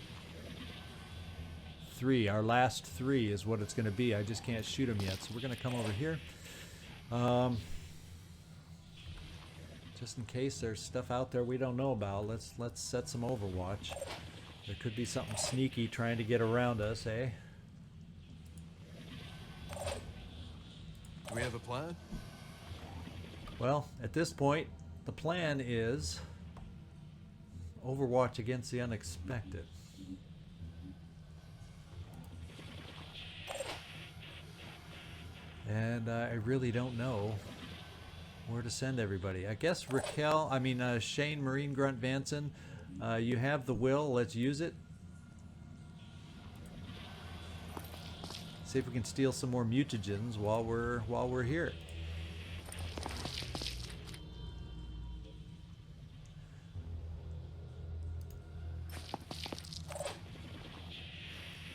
3. Our last 3 is what it's going to be. I just can't shoot them yet, so we're going to come over here. Just in case there's stuff out there we don't know about, let's set some overwatch. There could be something sneaky trying to get around us, eh? Do we have a plan? Well, at this point, the plan is overwatch against the unexpected. And I really don't know where to send everybody. I guess Raquel, Shane, Marine, Grunt, Vansen, you have the will. Let's use it. See if we can steal some more mutagens while we're here.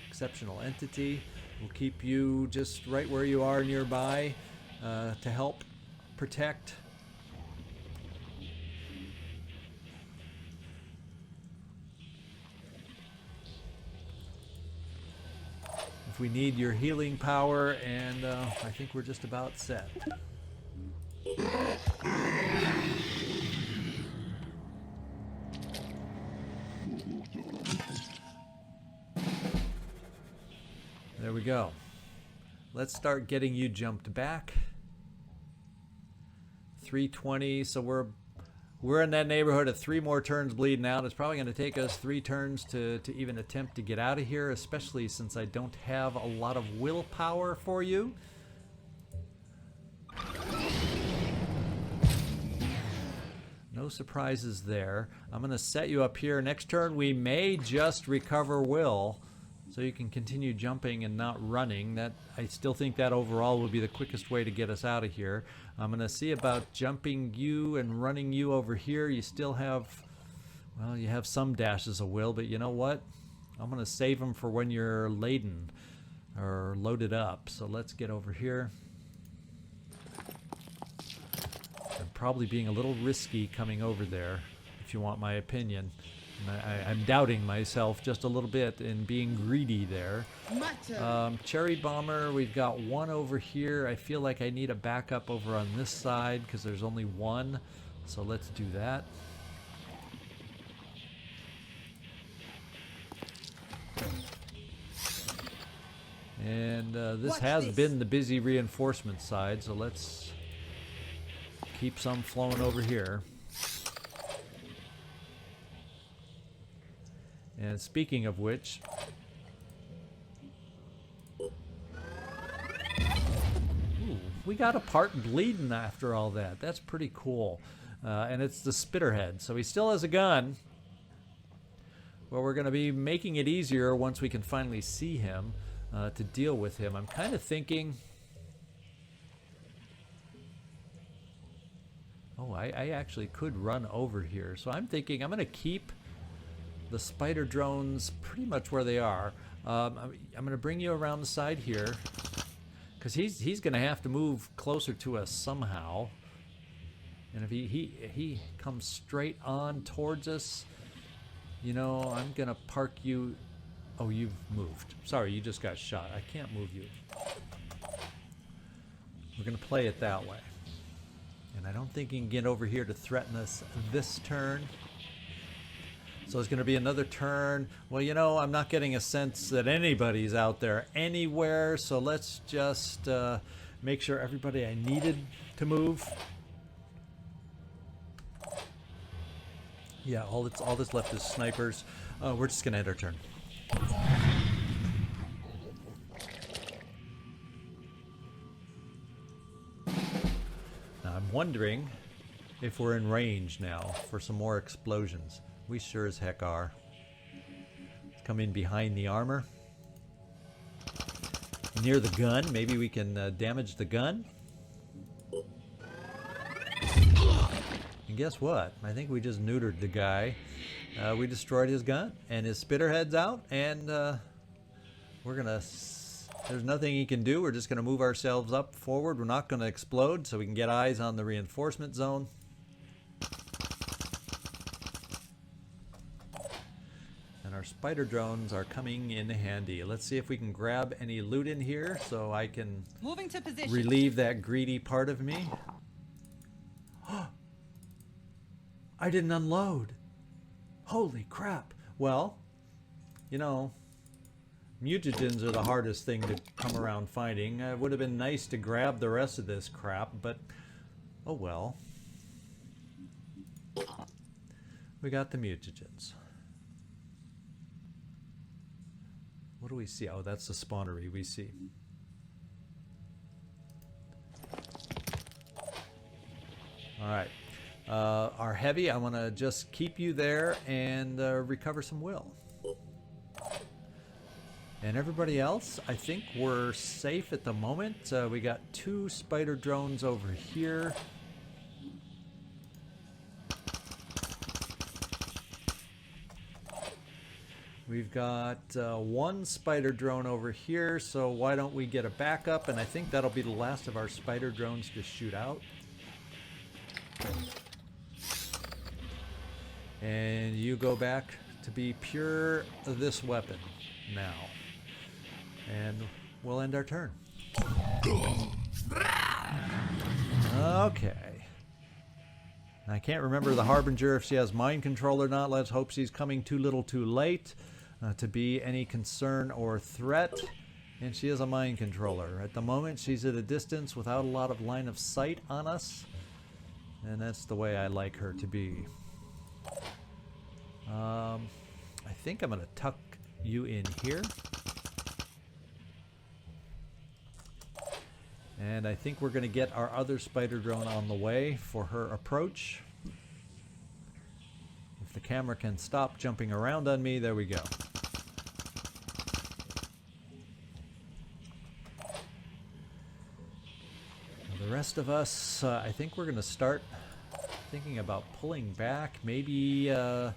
Exceptional entity. We'll keep you just right where you are nearby to help protect. If we need your healing power, and I think we're just about set. There we go. Let's start getting you jumped back. 320, so we're in that neighborhood of 3 more turns bleeding out. It's probably going to take us 3 turns to even attempt to get out of here, especially since I don't have a lot of willpower for you. No surprises there. I'm going to set you up here. Next turn we may just recover will, so you can continue jumping and not running. That, I still think that overall will be the quickest way to get us out of here. I'm going to see about jumping you and running you over here. You still have, well, you have some dashes of will, but you know what? I'm going to save them for when you're laden or loaded up. So let's get over here. I'm probably being a little risky coming over there, if you want my opinion. I'm doubting myself just a little bit in being greedy there. Cherry Bomber, we've got 1 over here. I feel like I need a backup over on this side because there's only 1. So let's do that. And this has been the busy reinforcement side, so let's keep some flowing over here. And speaking of which, ooh, we got a part bleeding after all that. That's pretty cool. And it's the Spitterhead. So he still has a gun. Well, we're going to be making it easier once we can finally see him to deal with him. I'm kind of thinking... Oh, I actually could run over here. So I'm thinking I'm going to keep the spider drones pretty much where they are. I'm going to bring you around the side here. Because he's going to have to move closer to us somehow. And if he comes straight on towards us, you know, I'm going to park you... Oh, you've moved. Sorry, you just got shot. I can't move you. We're going to play it that way. And I don't think he can get over here to threaten us this turn. So it's going to be another turn. Well, you know, I'm not getting a sense that anybody's out there anywhere. So let's just make sure everybody I needed to move. Yeah, all that's left is snipers. We're just going to end our turn. Now, I'm wondering if we're in range now for some more explosions. We sure as heck are. Let's come in behind the armor. Near the gun. Maybe we can damage the gun. And guess what? I think we just neutered the guy. We destroyed his gun, and his Spitterhead's out, and we're gonna... There's nothing he can do. We're just gonna move ourselves up forward. We're not gonna explode, so we can get eyes on the reinforcement zone. And our spider drones are coming in handy. Let's see if we can grab any loot in here, so I can Moving to position. relieve that greedy part of me. I didn't unload. Holy crap. Well, you know, mutagens are the hardest thing to come around finding. It would have been nice to grab the rest of this crap, but oh well. We got the mutagens. What do we see? Oh, that's the spawnery we see. All right. Our heavy, I want to just keep you there and recover some will. And everybody else, I think we're safe at the moment. We got 2 spider drones over here. We've got 1 spider drone over here, so why don't we get a backup? And I think that'll be the last of our spider drones to shoot out. And you go back to be pure this weapon now. And we'll end our turn. Okay. I can't remember the Harbinger if she has mind control or not. Let's hope she's coming too little too late to be any concern or threat. And she is a mind controller. At the moment, she's at a distance without a lot of line of sight on us. And that's the way I like her to be. I think I'm going to tuck you in here. And I think we're going to get our other spider drone on the way for her approach. If the camera can stop jumping around on me, there we go. Now the rest of us, I think we're going to start thinking about pulling back, maybe to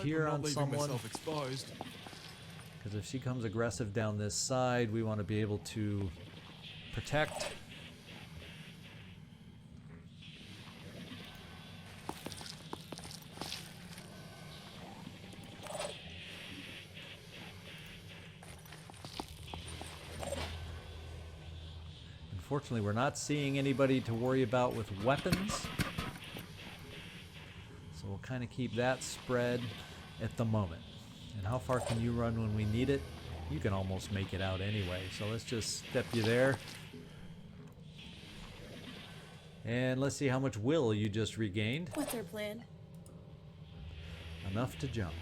here on someone. Because if she comes aggressive down this side, we want to be able to protect. Unfortunately, we're not seeing anybody to worry about with weapons. So we'll kind of keep that spread at the moment. And how far can you run when we need it? You can almost make it out anyway. So let's just step you there. And let's see how much will you just regained. What's our plan? Enough to jump.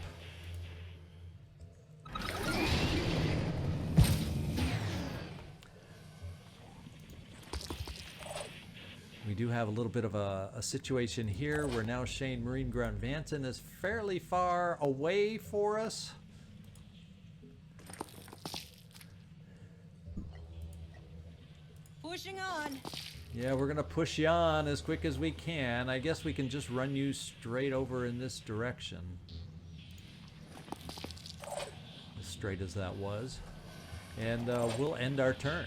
We do have a little bit of a situation here where now Shane Marine Grunt Vansen is fairly far away for us. Pushing on. Yeah, we're going to push you on as quick as we can. I guess we can just run you straight over in this direction. As straight as that was. And we'll end our turn.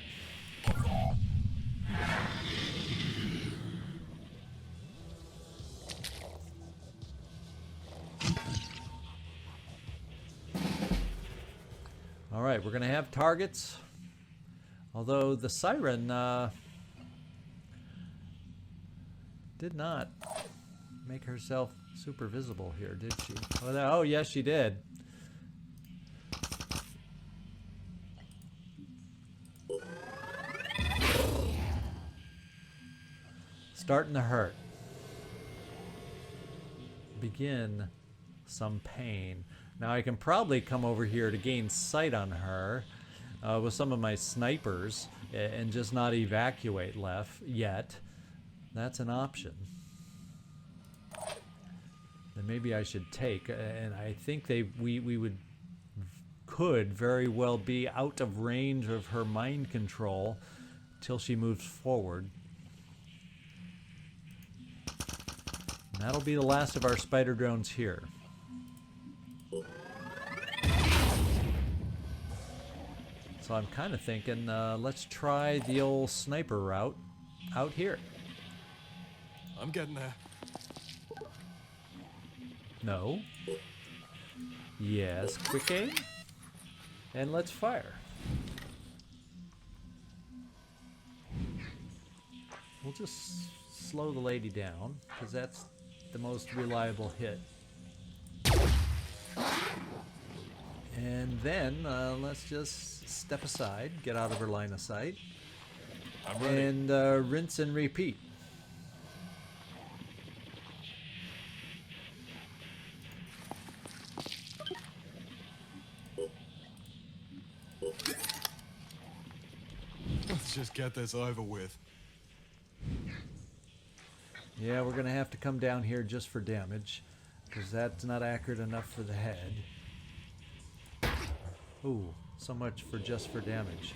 All right, we're going to have targets. Although the siren did not make herself super visible here, did she? Oh, yes, she did. Starting to hurt. Begin some pain. Now I can probably come over here to gain sight on her with some of my snipers and just not evacuate left yet. That's an option. Then maybe I should take, and I think we could very well be out of range of her mind control till she moves forward. And that'll be the last of our spider drones here. So I'm kind of thinking, let's try the old sniper route out here. I'm getting there. No. Yes, quick aim. And let's fire. We'll just slow the lady down, because that's the most reliable hit. And then let's just step aside, get out of her line of sight, I'm ready. and rinse and repeat. Let's just get this over with. Yeah, we're going to have to come down here just for damage, because that's not accurate enough for the head. Ooh, so much for just for damage.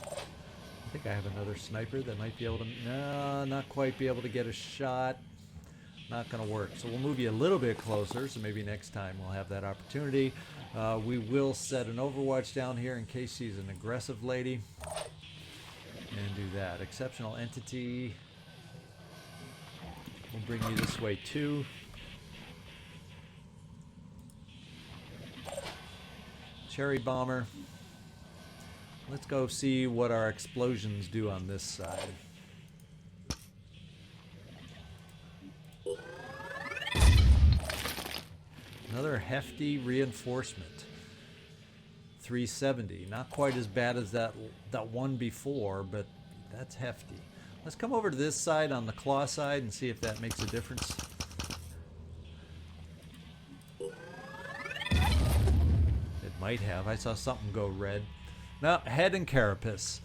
I think I have another sniper that might be able to... No, not quite be able to get a shot. Not going to work. So we'll move you a little bit closer, so maybe next time we'll have that opportunity. We will set an overwatch down here in case she's an aggressive lady. And do that. Exceptional entity. We'll bring you this way too. Cherry bomber. Let's go see what our explosions do on this side. Another hefty reinforcement. 370. Not quite as bad as that one before, but that's hefty. Let's come over to this side on the claw side and see if that makes a difference. It might have. I saw something go red. No, head and carapace.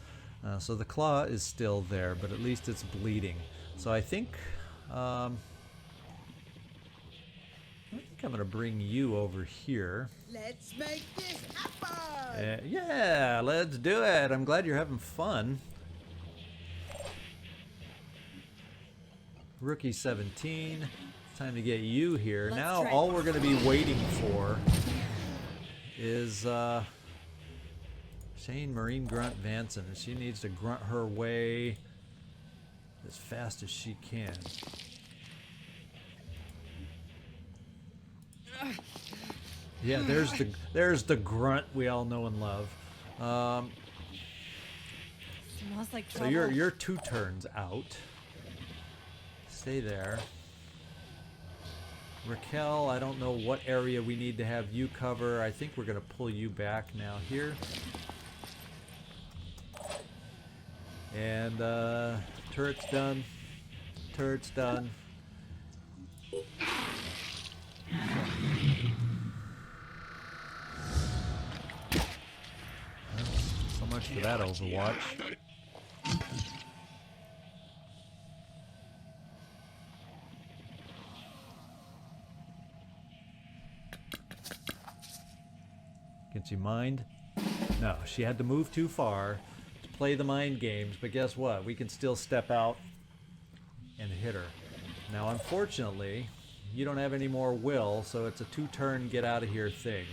So the claw is still there, but at least it's bleeding. So I think I'm going to bring you over here. Let's make this happen. Yeah, let's do it. I'm glad you're having fun. Rookie 17. It's time to get you here. Let's now try. all we're going to be waiting for is Shane Marine Grunt Vansen. She needs to grunt her way as fast as she can. Yeah, there's the grunt we all know and love. Smells like So trouble. you're 2 turns out. Stay there. Raquel, I don't know what area we need to have you cover. I think we're going to pull you back now here. And turret's done. Turret's done. So much for that Overwatch. Can she mind? No, she had to move too far to play the mind games, but guess what? We can still step out and hit her. Now, unfortunately, you don't have any more will, so it's a 2-turn get out of here thing.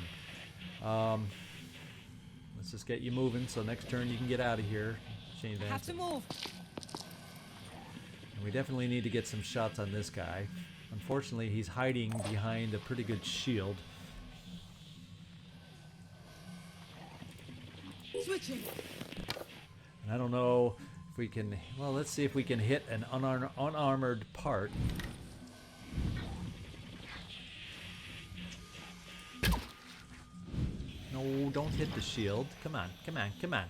Let's just get you moving, so next turn you can get out of here. Shane Vansen. Have to move. And we definitely need to get some shots on this guy. Unfortunately, he's hiding behind a pretty good shield. Switching. And I don't know if we can... Well, let's see if we can hit an unarmored part. No, don't hit the shield. Come on, come on, come on.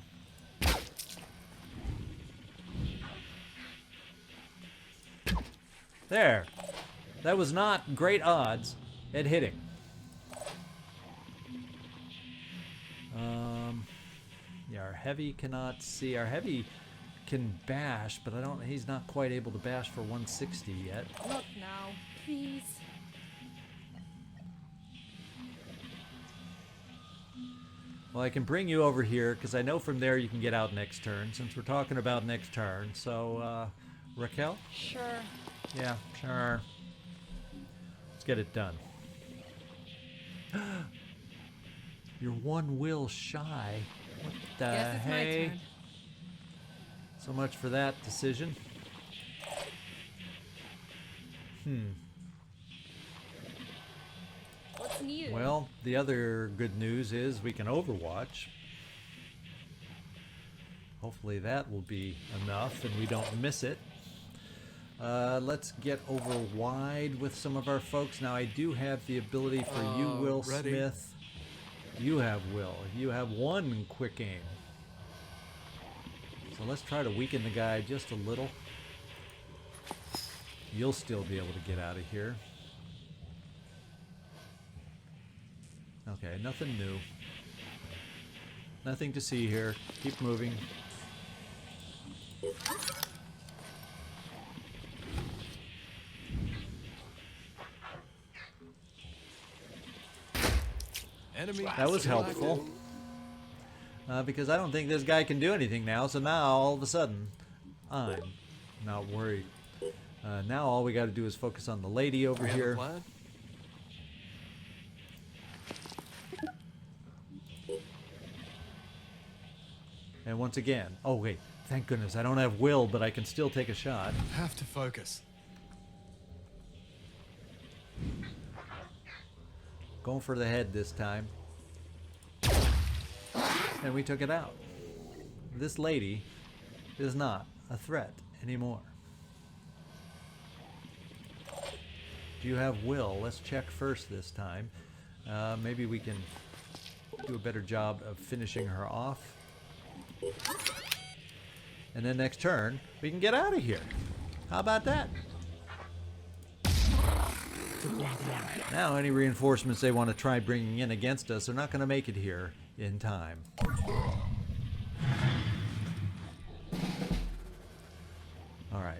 There. That was not great odds at hitting. Yeah, our heavy cannot see. Our heavy can bash, but he's not quite able to bash for 160 yet. Not now, please. Well, I can bring you over here, because I know from there you can get out next turn, since we're talking about next turn. So, Raquel? Sure. Yeah, sure. Let's get it done. You're 1 will shy. What the Guess it's my hey? turn. So much for that decision. What's new? Well, the other good news is we can overwatch. Hopefully that will be enough and we don't miss it. Let's get over wide with some of our folks. Now I do have the ability for you, Will ready. Smith. You have Will. You have 1 quick aim. So let's try to weaken the guy just a little. You'll still be able to get out of here. Okay, nothing new. Nothing to see here. Keep moving. Enemy. That was helpful. Because I don't think this guy can do anything now, so now all of a sudden, I'm not worried. Now all we got to do is focus on the lady over We have a here. plan? And once again, oh wait, thank goodness I don't have will, but I can still take a shot. Have to focus. Going for the head this time. And we took it out. This lady is not a threat anymore. Do you have will? Let's check first this time. Maybe we can do a better job of finishing her off. And then next turn, we can get out of here. How about that? Now any reinforcements they want to try bringing in against us are not going to make it here in time. All right.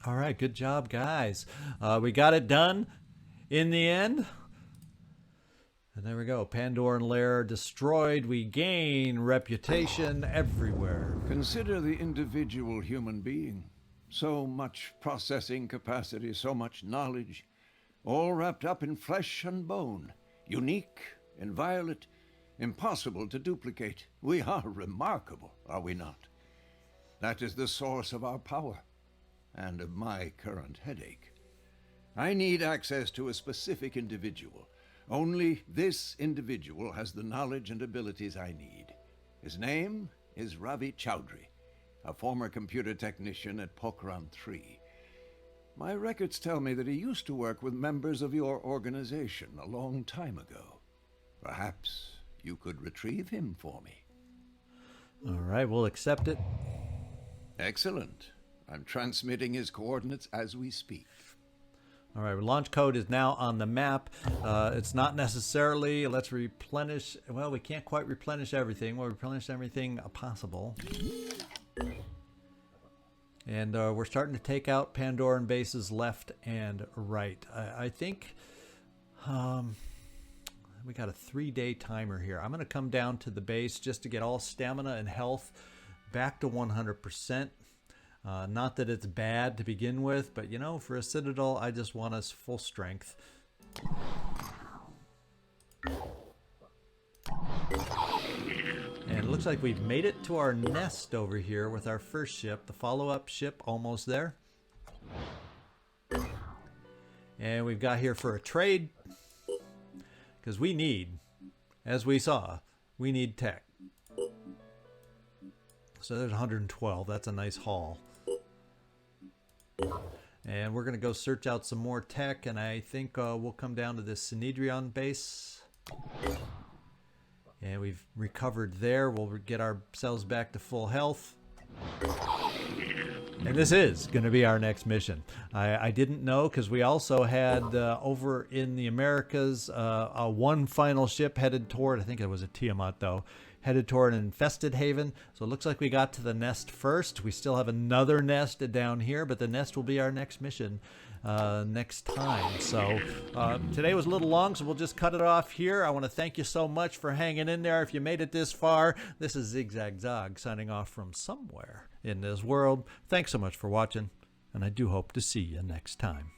All right, good job, guys. We got it done in the end. And there we go. Pandoran Lair destroyed. We gain reputation everywhere. Consider the individual human being. So much processing capacity, so much knowledge, all wrapped up in flesh and bone. Unique, inviolate, impossible to duplicate. We are remarkable, are we not? That is the source of our power. And of my current headache. I need access to a specific individual. Only this individual has the knowledge and abilities I need. His name is Ravi Chowdhury, a former computer technician at Pokhran 3. My records tell me that he used to work with members of your organization a long time ago. Perhaps you could retrieve him for me. All right, we'll accept it. Excellent. I'm transmitting his coordinates as we speak. All right, launch code is now on the map. It's not necessarily, let's replenish, well, we can't quite replenish everything. We'll replenish everything possible. And we're starting to take out Pandoran bases left and right. I think we got a 3-day timer here. I'm going to come down to the base just to get all stamina and health back to 100%. Not that it's bad to begin with, but you know, for a citadel, I just want us full strength. And it looks like we've made it to our nest over here with our first ship. The follow-up ship almost there. And we've got here for a trade. Because we need, as we saw, we need tech. So there's 112. That's a nice haul. And we're going to go search out some more tech, and I think we'll come down to this Synedrion base. And we've recovered there. We'll get ourselves back to full health. And this is going to be our next mission. I didn't know, because we also had over in the Americas one final ship headed toward, I think it was a Tiamat though, headed toward an infested haven. So it looks like we got to the nest first. We still have another nest down here, but the nest will be our next mission next time. So today was a little long, so we'll just cut it off here. I want to thank you so much for hanging in there. If you made it this far, this is ZigZagZog signing off from somewhere in this world. Thanks so much for watching, and I do hope to see you next time.